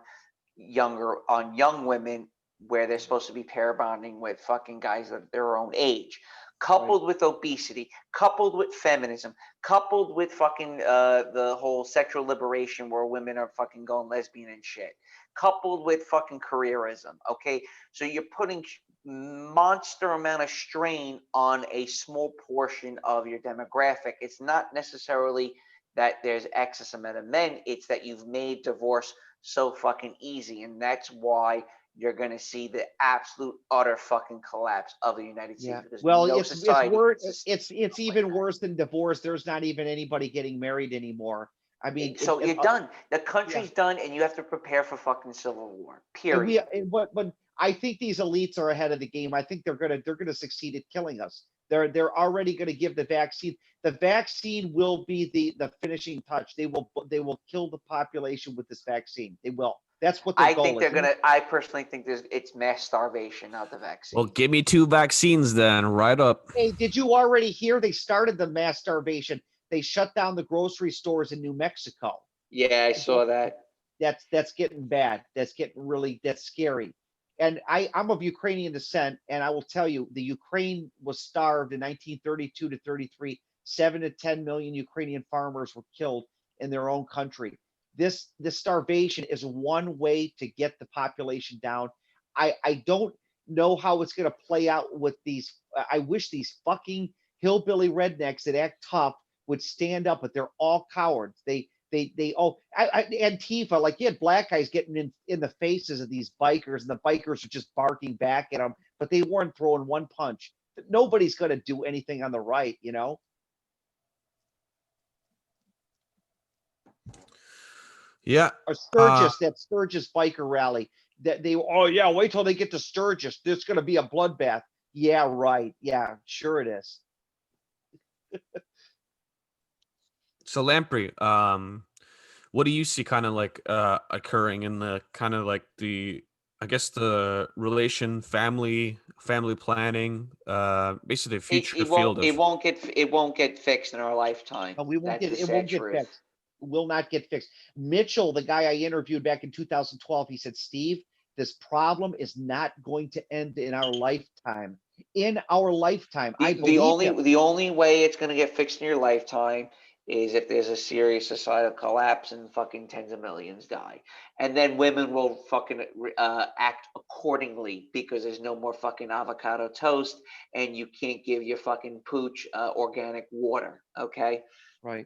Speaker 3: young women where they're supposed to be pair bonding with fucking guys of their own age,
Speaker 2: Right.
Speaker 3: coupled with obesity, coupled with feminism, coupled with fucking the whole sexual liberation where women are fucking going lesbian and shit, coupled with fucking careerism. Okay, so you're putting monster amount of strain on a small portion of your demographic. It's not necessarily that there's excess amount of men, it's that you've made divorce so fucking easy, and that's why you're going to see the absolute utter fucking collapse of the United States,
Speaker 2: Yeah.
Speaker 3: because
Speaker 2: Well,
Speaker 3: no
Speaker 2: it's
Speaker 3: society
Speaker 2: worse.
Speaker 3: can
Speaker 2: It's
Speaker 3: like
Speaker 2: even
Speaker 3: that.
Speaker 2: worse than divorce. There's not even anybody getting married anymore. I mean,
Speaker 3: So you're done. The
Speaker 2: yeah.
Speaker 3: country's done, and you have to prepare for fucking civil war.
Speaker 2: And
Speaker 3: Period.
Speaker 2: but I think these elites are ahead of the game. I think they're gonna succeed at killing us. They're already gonna give the vaccine. The vaccine will be the finishing touch. They will kill the population with this vaccine. They will. That's what their
Speaker 3: I think
Speaker 2: goal
Speaker 3: they're
Speaker 2: is.
Speaker 3: gonna. I personally think it's mass starvation, not the
Speaker 1: Well,
Speaker 3: vaccine.
Speaker 1: give me 2 vaccines then, right up.
Speaker 2: Hey, did you already hear they started the mass starvation? They shut down the grocery stores in New Mexico.
Speaker 3: Yeah, I saw that.
Speaker 2: That's getting bad. That's scary. And I'm of Ukrainian descent, and I will tell you, the Ukraine was starved in 1932 to 33. 7 to 10 million Ukrainian farmers were killed in their own country. This starvation is one way to get the population down. I don't know how it's going to play out with these. I wish these fucking hillbilly rednecks that act tough would stand up, but they're all cowards. Antifa, like, you had black guys getting in the faces of these bikers, and the bikers are just barking back at them, but they weren't throwing one punch. Nobody's going to do anything on the right, you know.
Speaker 1: Yeah.
Speaker 2: Or Sturgis, that Sturgis biker rally, that oh yeah, wait till they get to Sturgis, there's going to be a bloodbath. Yeah, right. Yeah, sure it is.
Speaker 1: So Lamprey, what do you see kind of like occurring in the kind of like the, I guess, the family planning, basically the
Speaker 3: It
Speaker 1: future
Speaker 3: it won't
Speaker 1: field
Speaker 3: it
Speaker 1: of.
Speaker 3: won't get it won't get fixed in our lifetime.
Speaker 2: No, we won't
Speaker 3: That's
Speaker 2: get
Speaker 3: the
Speaker 2: it.
Speaker 3: sad
Speaker 2: Won't get
Speaker 3: truth.
Speaker 2: fixed. It will not get fixed. Mitchell, the guy I interviewed back in 2012, he said, Steve, this problem is not going to end in our lifetime. In our lifetime, I believe him.
Speaker 3: The only way it's gonna get fixed in your lifetime is if there's a serious societal collapse and fucking tens of millions die, and then women will fucking act accordingly, because there's no more fucking avocado toast, and you can't give your fucking pooch organic water. Okay.
Speaker 2: Right.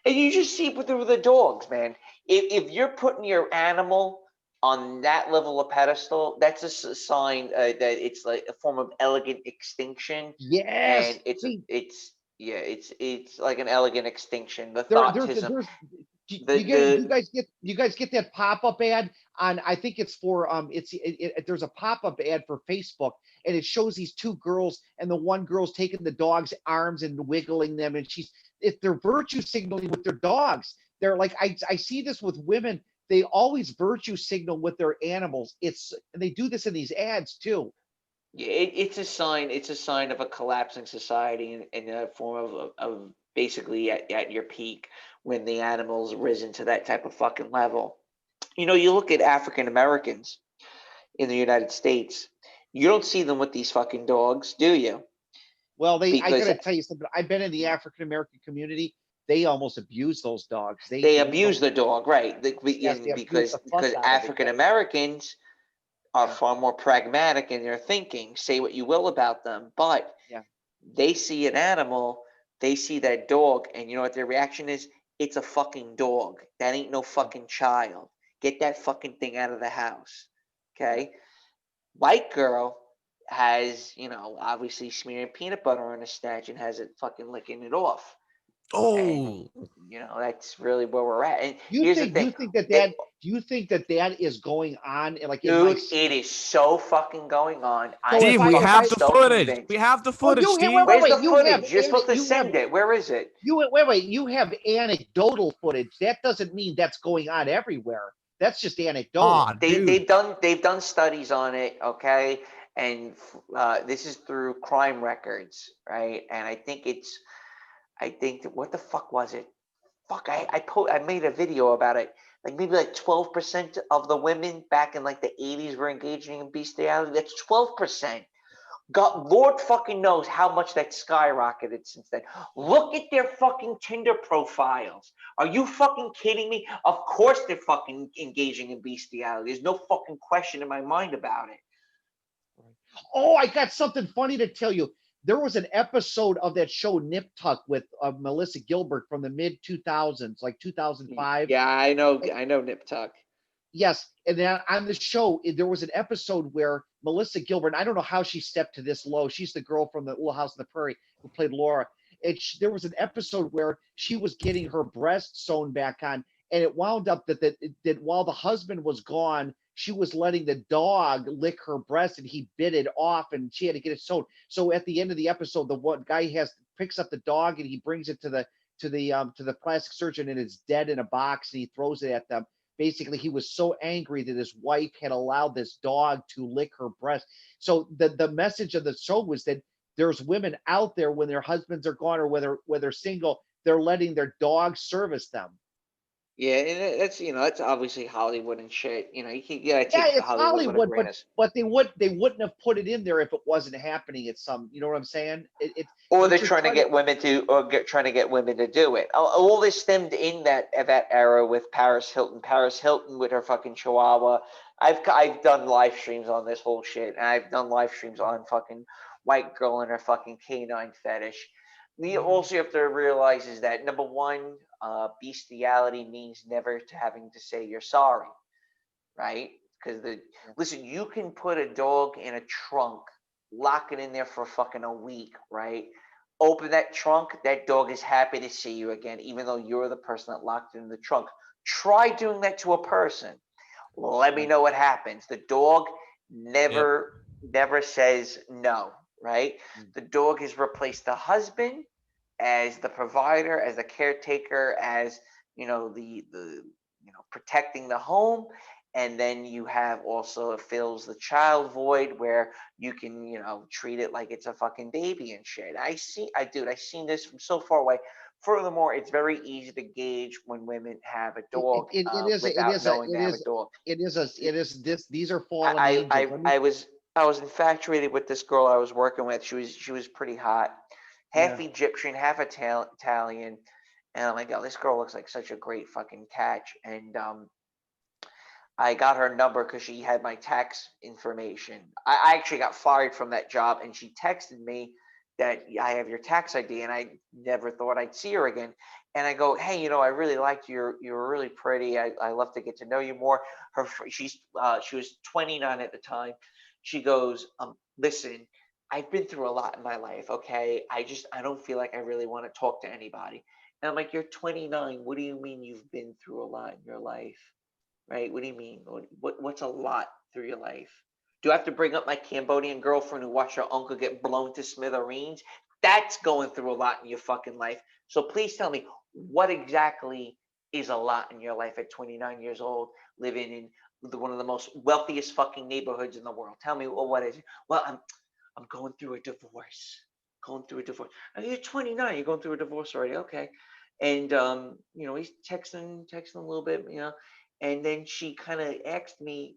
Speaker 3: And you just see with the dogs, man. If you're putting your animal on that level of pedestal, that's a sign that it's like a form of elegant extinction,
Speaker 2: Yes.
Speaker 3: and it's
Speaker 2: See,
Speaker 3: it's yeah, it's like an elegant extinction. The thoughtism,
Speaker 2: there's
Speaker 3: the
Speaker 2: you guys get that pop-up ad on, I think it's for there's a pop-up ad for Facebook, and it shows these two girls, and the one girl's taking the dog's arms and wiggling them, and they're virtue signaling with their dogs. They're like, I see this with women, they always virtue signal with their animals. And they do this in these ads too.
Speaker 3: yeah, it's a sign. It's a sign of a collapsing society, in a form of basically at your peak, when the animals risen to that type of fucking level. You look at African Americans in the United States, you don't see them with these fucking dogs, do you?
Speaker 2: Well, I
Speaker 3: Because
Speaker 2: gotta tell you something. I've been in the African American community. They almost abuse those dogs.
Speaker 3: they
Speaker 2: They
Speaker 3: abuse
Speaker 2: don't.
Speaker 3: the dog, right?
Speaker 2: Yes, they abuse the fuck
Speaker 3: Because
Speaker 2: out of it.
Speaker 3: African Americans are
Speaker 2: Yeah,
Speaker 3: far more pragmatic in their thinking. Say what you will about them, but
Speaker 2: yeah,
Speaker 3: they see an animal, they see that dog, and you know what their reaction is? It's a fucking dog. That ain't no
Speaker 2: yeah,
Speaker 3: fucking child. Get that fucking thing out of the house.
Speaker 2: yeah.
Speaker 3: Okay? White girl has, obviously smearing peanut butter on a snatch and has it fucking licking it off. And,
Speaker 1: Oh,
Speaker 3: that's really where we're at. And
Speaker 2: You
Speaker 3: here's the
Speaker 2: think
Speaker 3: thing.
Speaker 2: you think that
Speaker 3: It,
Speaker 2: that do you think that that is going on like in my
Speaker 3: dude,
Speaker 2: city?
Speaker 3: it is so fucking going on. I
Speaker 2: So
Speaker 3: am
Speaker 2: if
Speaker 1: Steve, we
Speaker 2: if
Speaker 3: fucking
Speaker 1: have
Speaker 2: I
Speaker 1: the
Speaker 3: so
Speaker 1: footage. We
Speaker 3: convinced.
Speaker 1: have the
Speaker 2: oh,
Speaker 1: footage,
Speaker 2: you have
Speaker 1: Steve.
Speaker 3: Where's the
Speaker 2: you have
Speaker 3: footage? You're supposed to
Speaker 2: you have
Speaker 3: send it. Where is it?
Speaker 2: you have anecdotal footage. That doesn't mean that's going on everywhere. That's just anecdotal.
Speaker 1: Ah, dude.
Speaker 3: They've done studies on it, okay, and this is through crime records, right? And I think what the fuck was it? Fuck, I made a video about it. Like, maybe like 12% of the women back in like the 80s were engaging in bestiality. That's 12%. God, Lord fucking knows how much that skyrocketed since then. Look at their fucking Tinder profiles. Are you fucking kidding me? Of course they're fucking engaging in bestiality. There's no fucking question in my mind about it.
Speaker 2: Oh, I got something funny to tell you. There was an episode of that show Nip Tuck with Melissa Gilbert from the mid 2000s, like 2005.
Speaker 3: Yeah, I know Nip Tuck.
Speaker 2: Yes, and then on the show, there was an episode where Melissa Gilbert, I don't know how she stepped to this low. She's the girl from the Little House on the Prairie who played Laura. There was an episode where she was getting her breast sewn back on, and it wound up that while the husband was gone, she was letting the dog lick her breast, and he bit it off, and she had to get it sewn. So at the end of the episode, the one guy picks up the dog and he brings it to the plastic surgeon, and it's dead in a box, and he throws it at them. Basically, he was so angry that his wife had allowed this dog to lick her breast. So the message of the show was that there's women out there when their husbands are gone, or whether single, they're letting their dogs service them.
Speaker 3: Yeah, and that's that's obviously Hollywood and shit. You gotta
Speaker 2: Yeah,
Speaker 3: take
Speaker 2: it's
Speaker 3: Hollywood with a
Speaker 2: Hollywood,
Speaker 3: grain of.
Speaker 2: but they wouldn't have put it in there if it wasn't happening at some. You know what I'm saying?
Speaker 3: Or they're
Speaker 2: What you're
Speaker 3: trying to
Speaker 2: trying to.
Speaker 3: get women trying to get women to do it. All this stemmed in that era with Paris Hilton. Paris Hilton with her fucking Chihuahua. I've done live streams on this whole shit, and I've done live streams on fucking white girl and her fucking canine fetish. You also have to realize is that number one, bestiality means never to having to say you're sorry, right? Because listen, you can put a dog in a trunk, lock it in there for fucking a week, right? Open that trunk, that dog is happy to see you again, even though you're the person that locked it in the trunk. Try doing that to a person. Let me know what happens. The dog
Speaker 1: Yep.
Speaker 3: never says no, right? The dog has replaced the husband as the provider, as the caretaker, as the protecting the home, and then you have also it fills the child void where you can treat it like it's a fucking baby and shit. I've seen this from so far away. Furthermore, it's very easy to gauge when women have a dog without knowing they have a dog.
Speaker 2: It is this. These are fallen
Speaker 3: I
Speaker 2: angels.
Speaker 3: I I was I was infatuated with this girl I was working with. She was pretty hot, half
Speaker 2: Yeah.
Speaker 3: Egyptian, half Italian, and I'm like, oh, this girl looks like such a great fucking catch. And I got her number because she had my tax information. I actually got fired from that job, and she texted me that I have your tax ID, and I never thought I'd see her again. And I go, hey, I really liked you. You're really pretty. I love to get to know you more. She was 29 at the time. She goes, listen, I've been through a lot in my life. Okay, I don't feel like I really want to talk to anybody. And I'm like, you're 29. What do you mean you've been through a lot in your life? Right? What do you mean? What's a lot through your life? Do I have to bring up my Cambodian girlfriend who watched her uncle get blown to smithereens? That's going through a lot in your fucking life. So please tell me what exactly is a lot in your life at 29 years old, living in one of the most wealthiest fucking neighborhoods in the world. Tell me, well, what is it? Well, I'm going through a divorce. Going through a divorce. Oh, you're 29. You're going through a divorce already. Okay. And he's texting a little bit. And then she kind of asked me,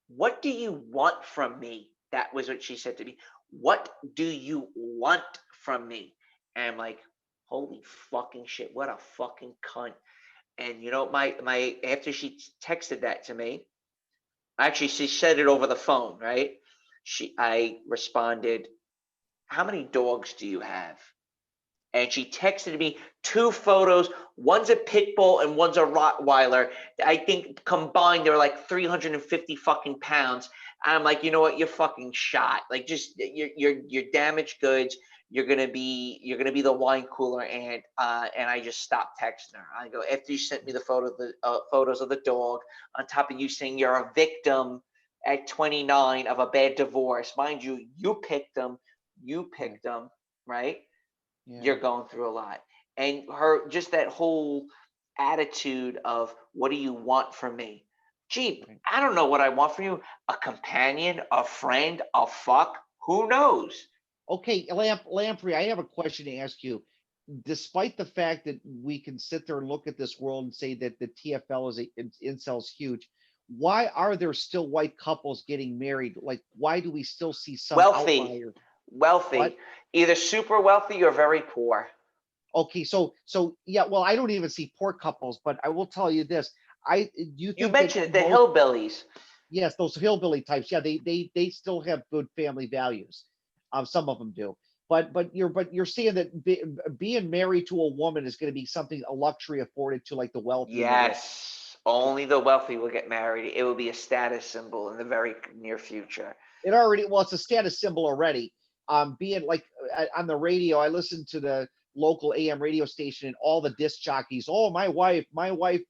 Speaker 3: what do you want from me? That was what she said to me. What do you want from me? And I'm like, holy fucking shit, what a fucking cunt. And my after she texted that to me, actually she said it over the phone, right? I responded, how many dogs do you have? And she texted me two photos. One's a pit bull and one's a Rottweiler. I think combined they're like 350 fucking pounds. And I'm like, you know what? You're fucking shot. Like, just you're damaged goods. You're gonna be the wine cooler aunt. And I just stopped texting her. I go, after you sent me the photos of the dog, on top of you saying you're a victim at 29 of a bad divorce. Mind you, you picked them. You picked them, right?
Speaker 2: Yeah.
Speaker 3: You're going through a lot. And her just that whole attitude of what do you want from me? Gee,
Speaker 2: Right.
Speaker 3: I don't know what I want from you. A companion, a friend, a fuck. Who knows?
Speaker 2: Okay, Lamprey, I have a question to ask you. Despite the fact that we can sit there and look at this world and say that the TFL incels huge, why are there still white couples getting married? Like, why do we still see some
Speaker 3: Wealthy,
Speaker 2: outlier? What?
Speaker 3: wealthy, either super wealthy or very poor.
Speaker 2: Okay, so yeah, well, I don't even see poor couples, but I will tell you this. Do you
Speaker 3: You
Speaker 2: think that
Speaker 3: mentioned it, the
Speaker 2: most,
Speaker 3: hillbillies.
Speaker 2: yes, those hillbilly types, yeah, they still have good family values. Some of them do. But you're saying that being married to a woman is going to be something, a luxury afforded to like the wealthy and the rich.
Speaker 3: Yes, Only the wealthy will get married. It will be a status symbol in the very near future.
Speaker 2: It already, well, it's a status symbol already. Being like on the radio, I listen to the local AM radio station and all the disc jockeys. Oh, my wife,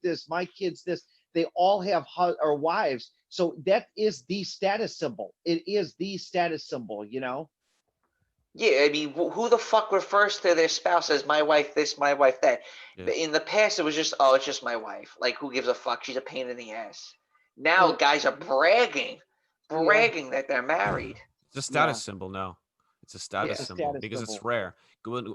Speaker 2: this, my kids, this. They all have or wives, so that is the status symbol. It is the status symbol, you know.
Speaker 3: Yeah, I mean, who the fuck refers to their spouse as my wife this, my wife that?
Speaker 1: Yeah.
Speaker 3: In the past, it was just, oh, it's just my wife. Like, who gives a fuck? She's a pain in the ass. Now,
Speaker 2: Well,
Speaker 3: guys are bragging
Speaker 2: yeah,
Speaker 3: that they're married.
Speaker 1: It's a status
Speaker 2: yeah,
Speaker 1: symbol now. It's a
Speaker 2: it's
Speaker 1: status
Speaker 2: a
Speaker 1: symbol
Speaker 2: status
Speaker 1: because it's
Speaker 2: symbol.
Speaker 1: rare.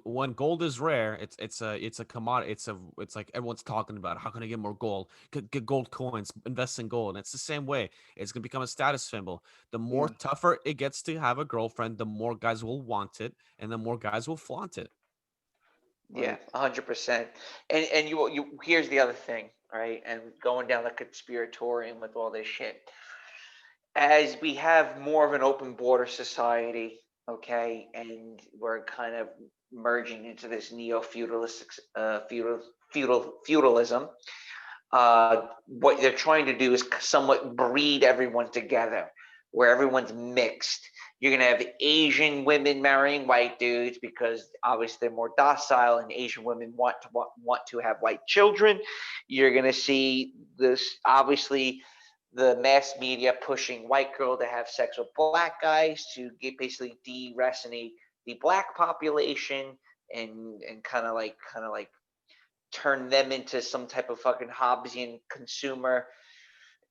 Speaker 1: When gold is rare, it's a commodity. It's like everyone's talking about how can I get more gold? Get gold coins, invest in gold. And it's the same way. It's gonna become a status symbol. The more
Speaker 2: Yeah.
Speaker 1: tougher it gets to have a girlfriend, the more guys will want it, and the more guys will flaunt it.
Speaker 3: Yeah,
Speaker 2: Right.
Speaker 3: 100%. And you here's the other thing, right? And going down the conspiratorium with all this shit. As we have more of an open border society, okay, and we're kind of merging into this neo-feudalistic feudalism. What they're trying to do is somewhat breed everyone together, where everyone's mixed. You're gonna have Asian women marrying white dudes because obviously they're more docile, and Asian women want to have white children. You're gonna see this obviously the mass media pushing white girl to have sex with black guys to get basically deracinate the black population and kind of like turn them into some type of fucking Hobbesian consumer.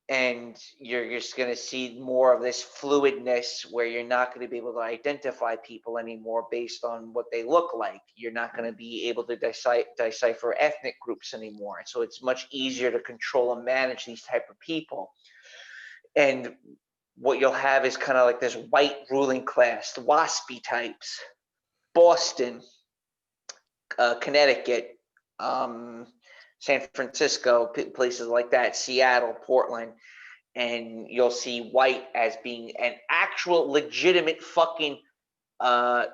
Speaker 3: And you're just going to see more of this fluidness where you're not going to be able to identify people anymore based on what they look like. You're not going to be able to decipher ethnic groups anymore. So it's much easier to control and manage these type of people. And what you'll have is kind of like this white ruling class, the waspy types, Boston, Connecticut, um, San Francisco, places like that, Seattle, Portland, and you'll see white as being an actual legitimate fucking uh,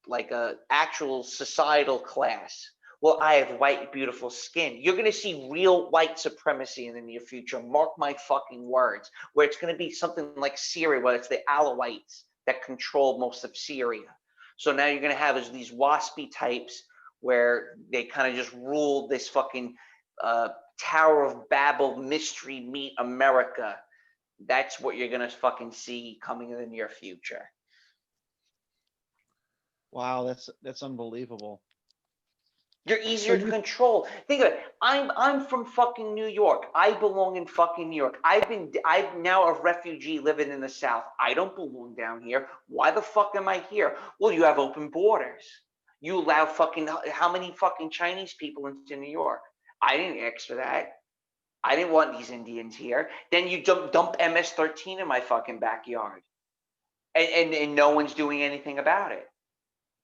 Speaker 3: like a actual societal class. Well, I have white, beautiful skin. You're going to see real white supremacy in the near future. Mark my fucking words. Where it's going to be something like Syria, where it's the Alawites that control most of Syria. So now you're going to have these waspy types where they kind of just rule this fucking uh, Tower of Babel mystery meet America. That's what you're going to fucking see coming in the near future.
Speaker 2: Wow, that's unbelievable.
Speaker 3: You're
Speaker 2: So
Speaker 3: easier to
Speaker 2: you,
Speaker 3: control. Think of it. I'm from fucking New York. I belong in fucking New York. I'm now a refugee living in the South. I don't belong down here. Why the fuck am I here? Well, you have open borders. You allow fucking how many fucking Chinese people into New York? I didn't ask for that. I didn't want these Indians here. Then you dump MS-13 in my fucking backyard, and no one's doing anything about it.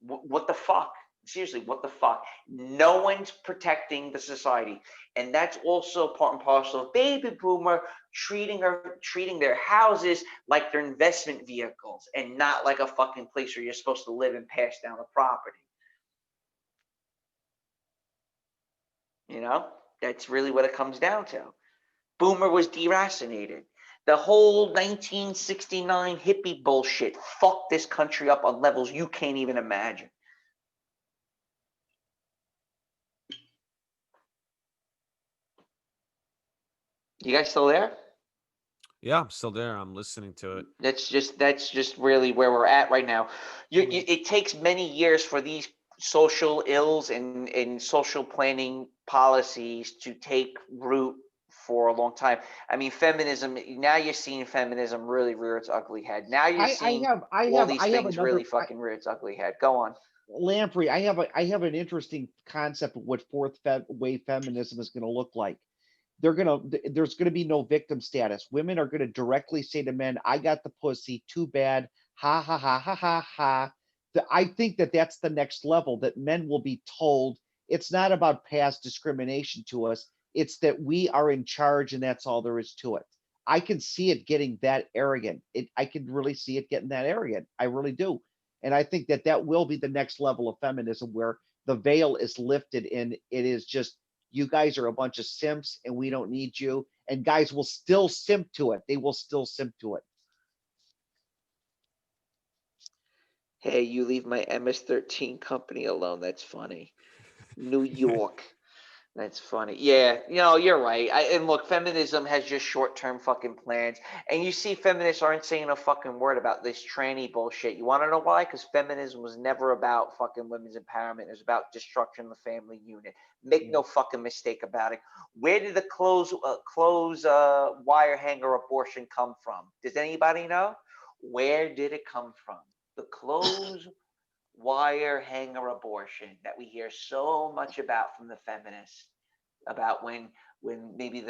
Speaker 3: What the fuck? Seriously, what the fuck? No one's protecting the society, and that's also part and parcel of baby boomer treating their houses like they're investment vehicles and not like a fucking place where you're supposed to live and pass down the property. You know, that's really what it comes down to. Boomer was deracinated. The whole 1969 hippie bullshit fucked this country up on levels you can't even imagine. You guys still there?
Speaker 1: Yeah, I'm still there. I'm listening to it.
Speaker 3: That's just really where we're at right now. It takes many years for these social ills and social planning policies to take root for a long time. I mean, feminism. Now you're seeing feminism really rear its ugly head. Now you're
Speaker 2: I
Speaker 3: seeing
Speaker 2: have, I
Speaker 3: all
Speaker 2: have,
Speaker 3: these
Speaker 2: I have
Speaker 3: things really
Speaker 2: another.
Speaker 3: fucking rear its ugly head. Go on.
Speaker 2: Lamprey, I have an interesting concept of what wave feminism is going to look like. There's gonna be no victim status. Women are gonna directly say to men, "I got the pussy. Too bad. Ha ha ha ha ha ha." I think that that's the next level. That men will be told it's not about past discrimination to us. It's that we are in charge, and that's all there is to it. I can see it getting that arrogant. I can really see it getting that arrogant. I really do. And I think that that will be the next level of feminism where the veil is lifted and it is just you guys are a bunch of simps and we don't need you. And guys will still simp to it. They will still simp to it.
Speaker 3: Hey, you leave my MS-13 company alone. That's funny. New York. That's funny. Yeah, you're right. And look, feminism has just short-term fucking plans. And you see, feminists aren't saying a fucking word about this tranny bullshit. You want to know why? Because feminism was never about fucking women's empowerment. It was about destruction of the family unit. Make no fucking mistake about it. Where did the clothes wire hanger abortion come from? Does anybody know? Where did it come from? The clothes wire hanger abortion that we hear so much about from the feminists, about when maybe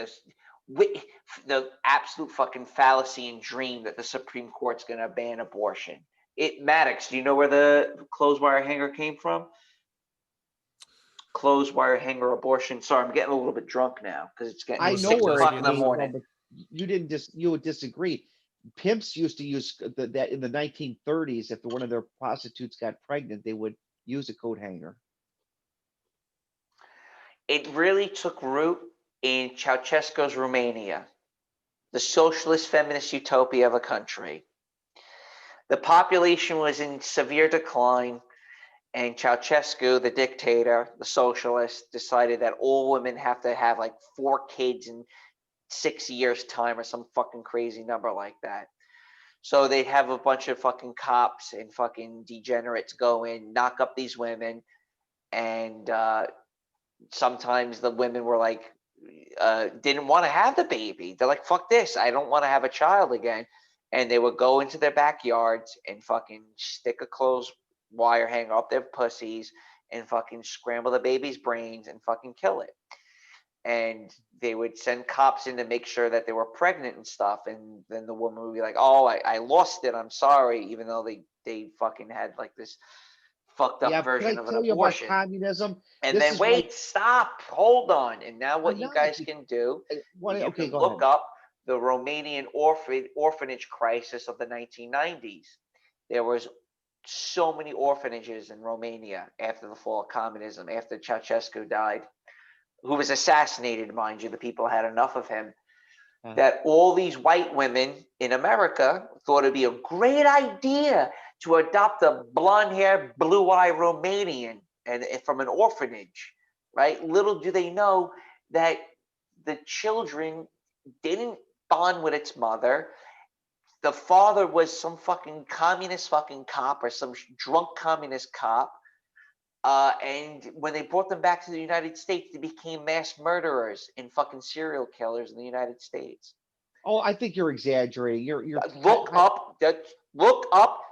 Speaker 3: the absolute fucking fallacy and dream that the Supreme Court's going to ban abortion. Maddox, do you know where the clothes wire hanger came from? Clothes wire hanger abortion. Sorry, I'm getting a little bit drunk now because it's getting
Speaker 2: I know
Speaker 3: 6
Speaker 2: where
Speaker 3: o'clock
Speaker 2: it
Speaker 3: in the
Speaker 2: came
Speaker 3: morning.
Speaker 2: from, but you would disagree. Pimps used to use that in the 1930s. If one of their prostitutes got pregnant, they would use a coat hanger.
Speaker 3: It really took root in Ceausescu's Romania, the socialist feminist utopia of a country. The population was in severe decline, and Ceausescu, the dictator, the socialist, decided that all women have to have like 4 kids in 6 years' time or some fucking crazy number like that. So they have a bunch of fucking cops and fucking degenerates go in, knock up these women, and sometimes the women were like, didn't want to have the baby. They're like, fuck this, I don't want to have a child again. And they would go into their backyards and fucking stick a clothes wire hanger up their pussies and fucking scramble the baby's brains and fucking kill it. And they would send cops in to make sure that they were pregnant and stuff. And then the woman would be like, oh, I lost it, I'm sorry, even though they fucking had like this fucked
Speaker 2: Yeah,
Speaker 3: up
Speaker 2: but can I
Speaker 3: version of an
Speaker 2: tell you about
Speaker 3: abortion.
Speaker 2: communism?
Speaker 3: And
Speaker 2: This
Speaker 3: then
Speaker 2: is why
Speaker 3: wait, stop, hold on. And now what
Speaker 2: I'm
Speaker 3: you
Speaker 2: not.
Speaker 3: guys can do is you
Speaker 2: Okay,
Speaker 3: can
Speaker 2: go
Speaker 3: look
Speaker 2: ahead.
Speaker 3: up the Romanian orphanage crisis of the 1990s. There was so many orphanages in Romania after the fall of communism, after Ceausescu died, who was assassinated, mind you. The people had enough of him.
Speaker 2: Uh,
Speaker 3: That all these white women in America thought it'd be a great idea to adopt a blonde-haired, blue-eyed Romanian and from an orphanage, right? Little do they know that the children didn't bond with its mother. The father was some fucking communist fucking cop or some drunk communist cop. And when they brought them back to the United States, they became mass murderers and fucking serial killers in the United States.
Speaker 2: oh, I think you're exaggerating. You're.
Speaker 3: Look up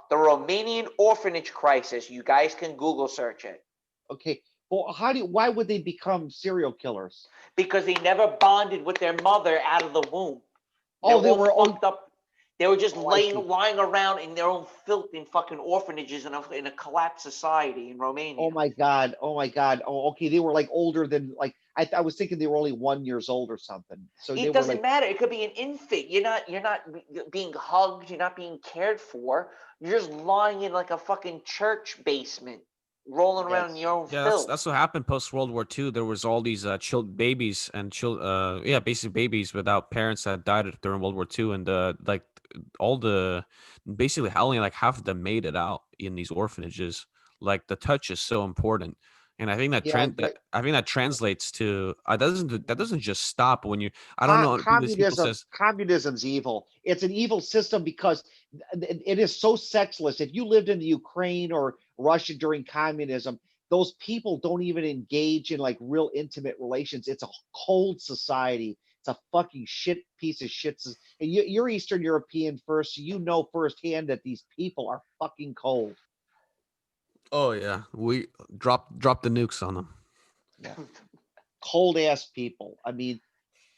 Speaker 3: the Romanian orphanage crisis. You guys can Google search it.
Speaker 2: Okay. Well, why would they become serial killers?
Speaker 3: Because they never bonded with their mother out of the womb. They're
Speaker 2: Oh, they
Speaker 3: all
Speaker 2: were.
Speaker 3: fucked up. They were just
Speaker 2: Oh, I see.
Speaker 3: lying around in their own filth in fucking orphanages in a collapsed society in Romania.
Speaker 2: Oh my God. Oh my God. Oh, okay. They were like older than like I was thinking they were only 1 year old or something. So they
Speaker 3: It
Speaker 2: were
Speaker 3: doesn't
Speaker 2: like,
Speaker 3: matter. It could be an infant. You're not being hugged. You're not being cared for. You're just lying in like a fucking church basement, rolling around in
Speaker 2: yes.
Speaker 3: your own
Speaker 1: Yeah,
Speaker 3: filth.
Speaker 1: that's what happened post World War II. There was all these babies and yeah, basically babies without parents that died during World War II, and like all the basically only like half of them made it out in these orphanages. Like the touch is so important, and I think that
Speaker 2: Yeah.
Speaker 1: translates to that doesn't just stop when you. I don't know. These people says
Speaker 2: Communism's evil. It's an evil system because it is so sexless. If you lived in the Ukraine or Russia during communism, those people don't even engage in like real intimate relations. It's a cold society. It's a fucking shit piece of shit. And you're Eastern European first, so you know firsthand that these people are fucking cold.
Speaker 1: oh yeah, we drop the nukes on them.
Speaker 2: Yeah, cold ass people. I mean,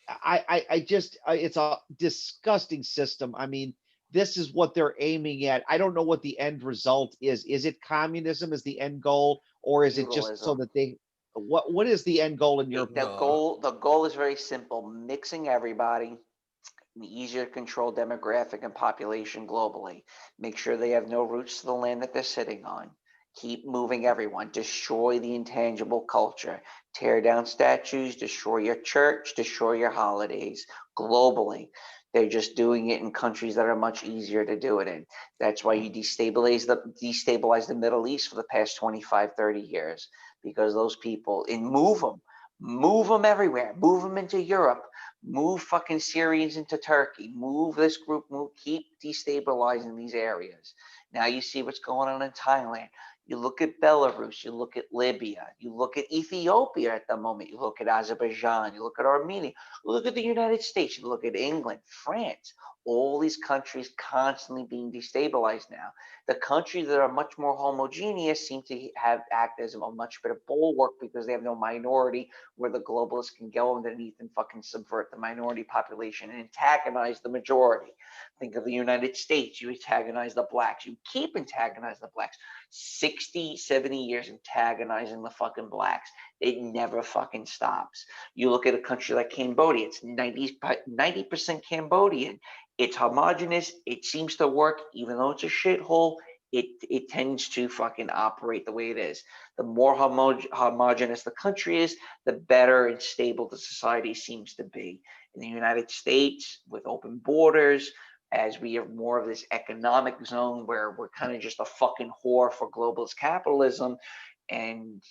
Speaker 2: I just it's a disgusting system. I mean, this is what they're aiming at. I don't know what the end result is. Is it communism is the end goal, or is it just so
Speaker 3: Feudalism.
Speaker 2: that they? What is the end goal in your
Speaker 3: The
Speaker 2: opinion?
Speaker 3: goal is very simple: mixing everybody, easier to control demographic and population globally. Make sure they have no roots to the land that they're sitting on. Keep moving everyone. Destroy the intangible culture. Tear down statues, destroy your church, destroy your holidays globally. They're just doing it in countries that are much easier to do it in. That's why you destabilize the Middle East for the past 25, 30 years, because those people, and move them everywhere, move them into Europe, move fucking Syrians into Turkey, move this group, keep destabilizing these areas. Now you see what's going on in Thailand. You look at Belarus, you look at Libya, you look at Ethiopia at the moment, you look at Azerbaijan, you look at Armenia, you look at the United States, you look at England, France, all these countries constantly being destabilized now. The countries that are much more homogeneous seem to act as a much better bulwark because they have no minority where the globalists can go underneath and fucking subvert the minority population and antagonize the majority. Think of the United States, you antagonize the blacks, you keep antagonizing the blacks. 60, 70 years antagonizing the fucking blacks. It never fucking stops. You look at a country like Cambodia, it's 90% Cambodian. It's homogenous. It seems to work, even though it's a shithole. It tends to fucking operate the way it is. The more homogenous the country is, the better and stable the society seems to be. In the United States, with open borders, as we have more of this economic zone where we're kind of just a fucking whore for globalist capitalism. And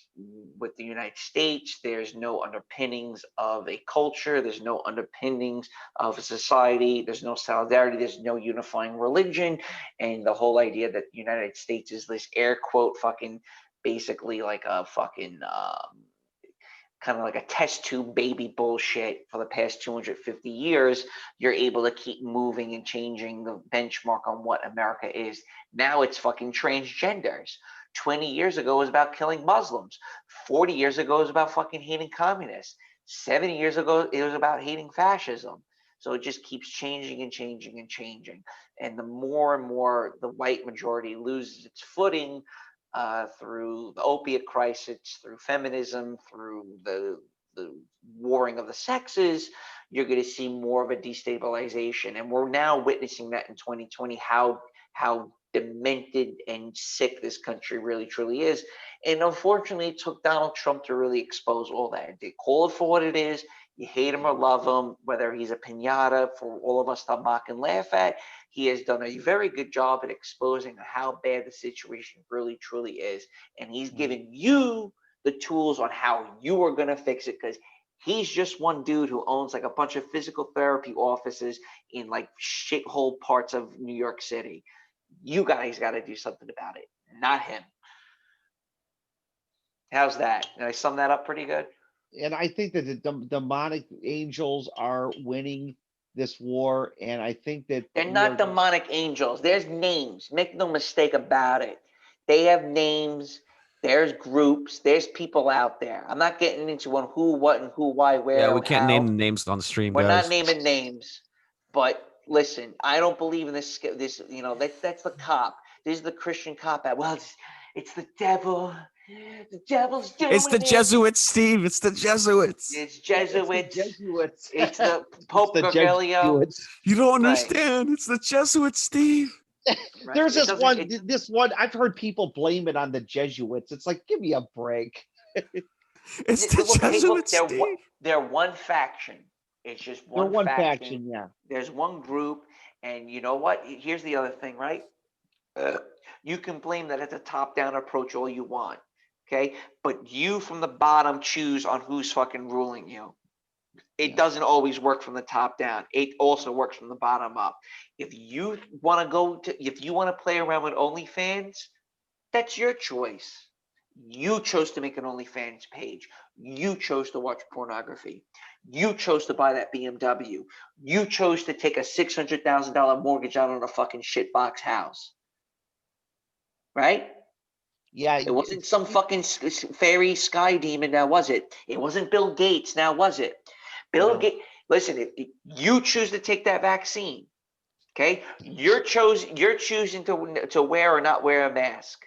Speaker 3: with the United States, there's no underpinnings of a culture, there's no underpinnings of a society, there's no solidarity, there's no unifying religion. And the whole idea that the United States is this air quote fucking basically like a fucking kind of like a test tube baby bullshit for the past 250 years, you're able to keep moving and changing the benchmark on what America is. Now it's fucking transgenders. 20 years ago was about killing Muslims. 40 years ago was about fucking hating communists. 70 years ago, it was about hating fascism. So it just keeps changing and changing and changing. And the more and more the white majority loses its footing, through the opiate crisis, through feminism, through the warring of the sexes, you're going to see more of a destabilization. And we're now witnessing that in 2020, how demented and sick this country really truly is. And unfortunately, it took Donald Trump to really expose all that. They call it for what it is. You hate him or love him, whether he's a pinata for all of us to mock and laugh at. He has done a very good job at exposing how bad the situation really truly is. And he's given you the tools on how you are going to fix it, because he's just one dude who owns like a bunch of physical therapy offices in like shithole parts of New York City. You guys got to do something about it, not him. How's that? Did I sum that up pretty good?
Speaker 2: And I think that the demonic angels are winning this war, and I think that
Speaker 3: they're not demonic angels. There's names. Make no mistake about it. They have names. There's groups. There's people out there. I'm not getting into on who, what, and who, why, where.
Speaker 1: Yeah, we can't
Speaker 3: how.
Speaker 1: name the names on the stream,
Speaker 3: We're
Speaker 1: guys.
Speaker 3: not naming names. But listen, I don't believe in this. This, that's the cop. This is the Christian cop out. Well, it's the devil. The devil's doing
Speaker 1: It's the Jesuits, Steve. It's the Jesuits.
Speaker 3: It's Jesuits.
Speaker 2: It's the Jesuits.
Speaker 3: It's the Pope Gregorio.
Speaker 1: You don't understand. Right. It's the Jesuits, Steve.
Speaker 2: Right. There's this one. I've heard people blame it on the Jesuits. It's like, give me a break.
Speaker 1: It's the Jesuits, Steve.
Speaker 3: They're one faction. It's just one faction.
Speaker 2: Yeah.
Speaker 3: There's one group, and you know what? Here's the other thing, right? You can blame that it's a top-down approach all you want, okay? But you from the bottom choose on who's fucking ruling you. It doesn't always work from the top down. It also works from the bottom up. If you want to play around with OnlyFans, that's your choice. You chose to make an OnlyFans page. You chose to watch pornography. You chose to buy that BMW. You chose to take a $600,000 mortgage out on a fucking shitbox house. Right?
Speaker 2: Yeah.
Speaker 3: It wasn't some fucking fairy sky demon, now was it? It wasn't Bill Gates, now was it? Bill Gates, listen, if you choose to take that vaccine, okay? You're choosing to wear or not wear a mask,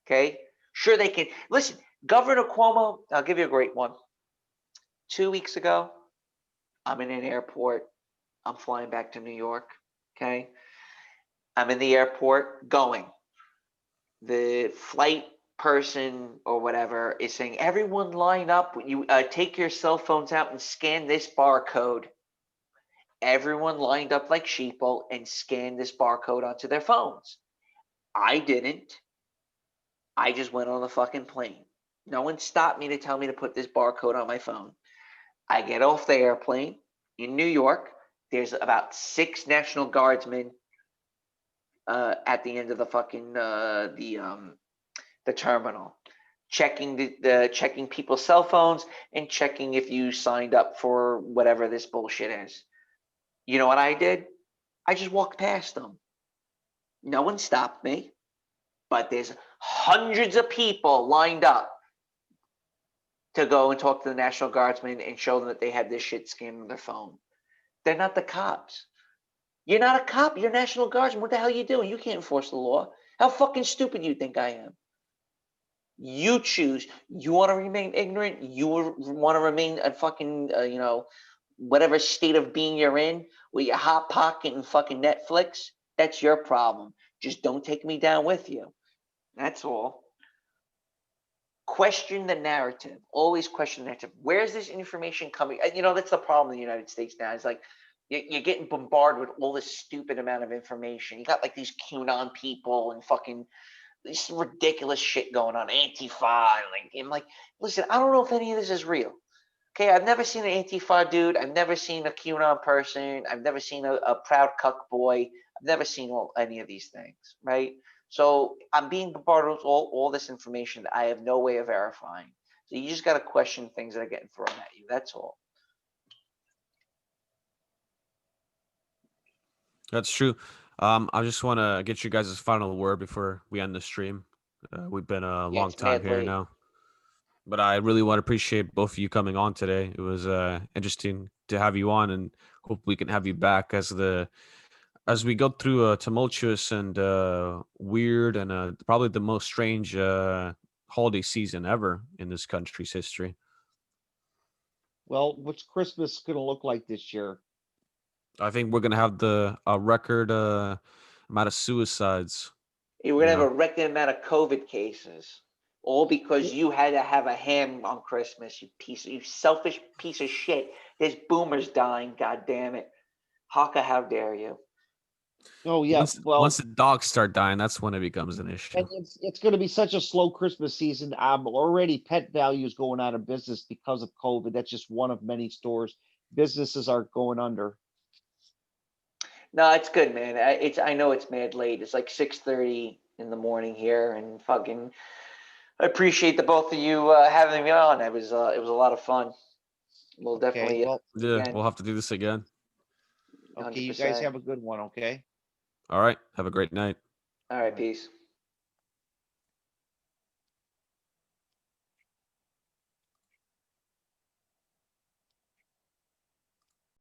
Speaker 3: okay? Sure, they can. Listen, Governor Cuomo, I'll give you a great one. 2 weeks ago, I'm in an airport. I'm flying back to New York, okay? I'm in the airport going. The flight person or whatever is saying, everyone line up. You take your cell phones out and scan this barcode. Everyone lined up like sheeple and scanned this barcode onto their phones. I didn't. I just went on the fucking plane. No one stopped me to tell me to put this barcode on my phone. I get off the airplane in New York. There's about 6 National Guardsmen at the end of the fucking the terminal, checking the checking people's cell phones and checking if you signed up for whatever this bullshit is. You know what I did? I just walked past them. No one stopped me, but there's hundreds of people lined up to go and talk to the National Guardsmen and show them that they had this shit scanned on their phone. They're not the cops. You're not a cop. You're a National Guardsman. What the hell are you doing? You can't enforce the law. How fucking stupid do you think I am? You choose. You want to remain ignorant. You want to remain a fucking, whatever state of being you're in, with your hot pocket and fucking Netflix. That's your problem. Just don't take me down with you. That's all. Question the narrative. Always question the narrative. Where's this information coming? That's the problem in the United States now. It's like you're getting bombarded with all this stupid amount of information. You got like these QAnon people and fucking this ridiculous shit going on, Antifa. I'm like, listen, I don't know if any of this is real. Okay, I've never seen an Antifa dude. I've never seen a QAnon person. I've never seen a proud cuck boy. I've never seen any of these things, right? So I'm being bombarded with all this information that I have no way of verifying. So you just got to question things that are getting thrown at you. That's all.
Speaker 1: That's true. I just want to get you guys' final word before we end the stream. We've been a long
Speaker 3: it's
Speaker 1: time
Speaker 3: mad
Speaker 1: here
Speaker 3: late.
Speaker 1: now, but I really want to appreciate both of you coming on today. It was interesting to have you on, and hope we can have you back as we go through a tumultuous and weird and probably the most strange holiday season ever in this country's history.
Speaker 2: Well, what's Christmas going to look like this year?
Speaker 1: I think we're gonna have a record amount of suicides.
Speaker 3: We're
Speaker 1: You
Speaker 3: gonna have
Speaker 1: know?
Speaker 3: a record amount of COVID cases, all because you had to have a ham on Christmas. You selfish piece of shit. There's boomers dying. God damn it, Haka, how dare you?
Speaker 2: Oh yeah,
Speaker 1: Once the dogs start dying, that's when it becomes an issue.
Speaker 2: and it's going to be such a slow Christmas season. Already pet values going out of business because of COVID. That's just one of many stores. Businesses are going under.
Speaker 3: No, it's good, man. I know it's mad late. It's like 6:30 in the morning here, and fucking. I appreciate the both of you having me on. It was a lot of fun. We'll
Speaker 2: Okay,
Speaker 3: definitely
Speaker 2: well,
Speaker 1: Yeah,
Speaker 3: again,
Speaker 1: we'll have to do this again.
Speaker 2: okay, you guys
Speaker 3: 100%.
Speaker 2: have a good one. Okay.
Speaker 1: All right. Have a great night.
Speaker 3: All right, peace.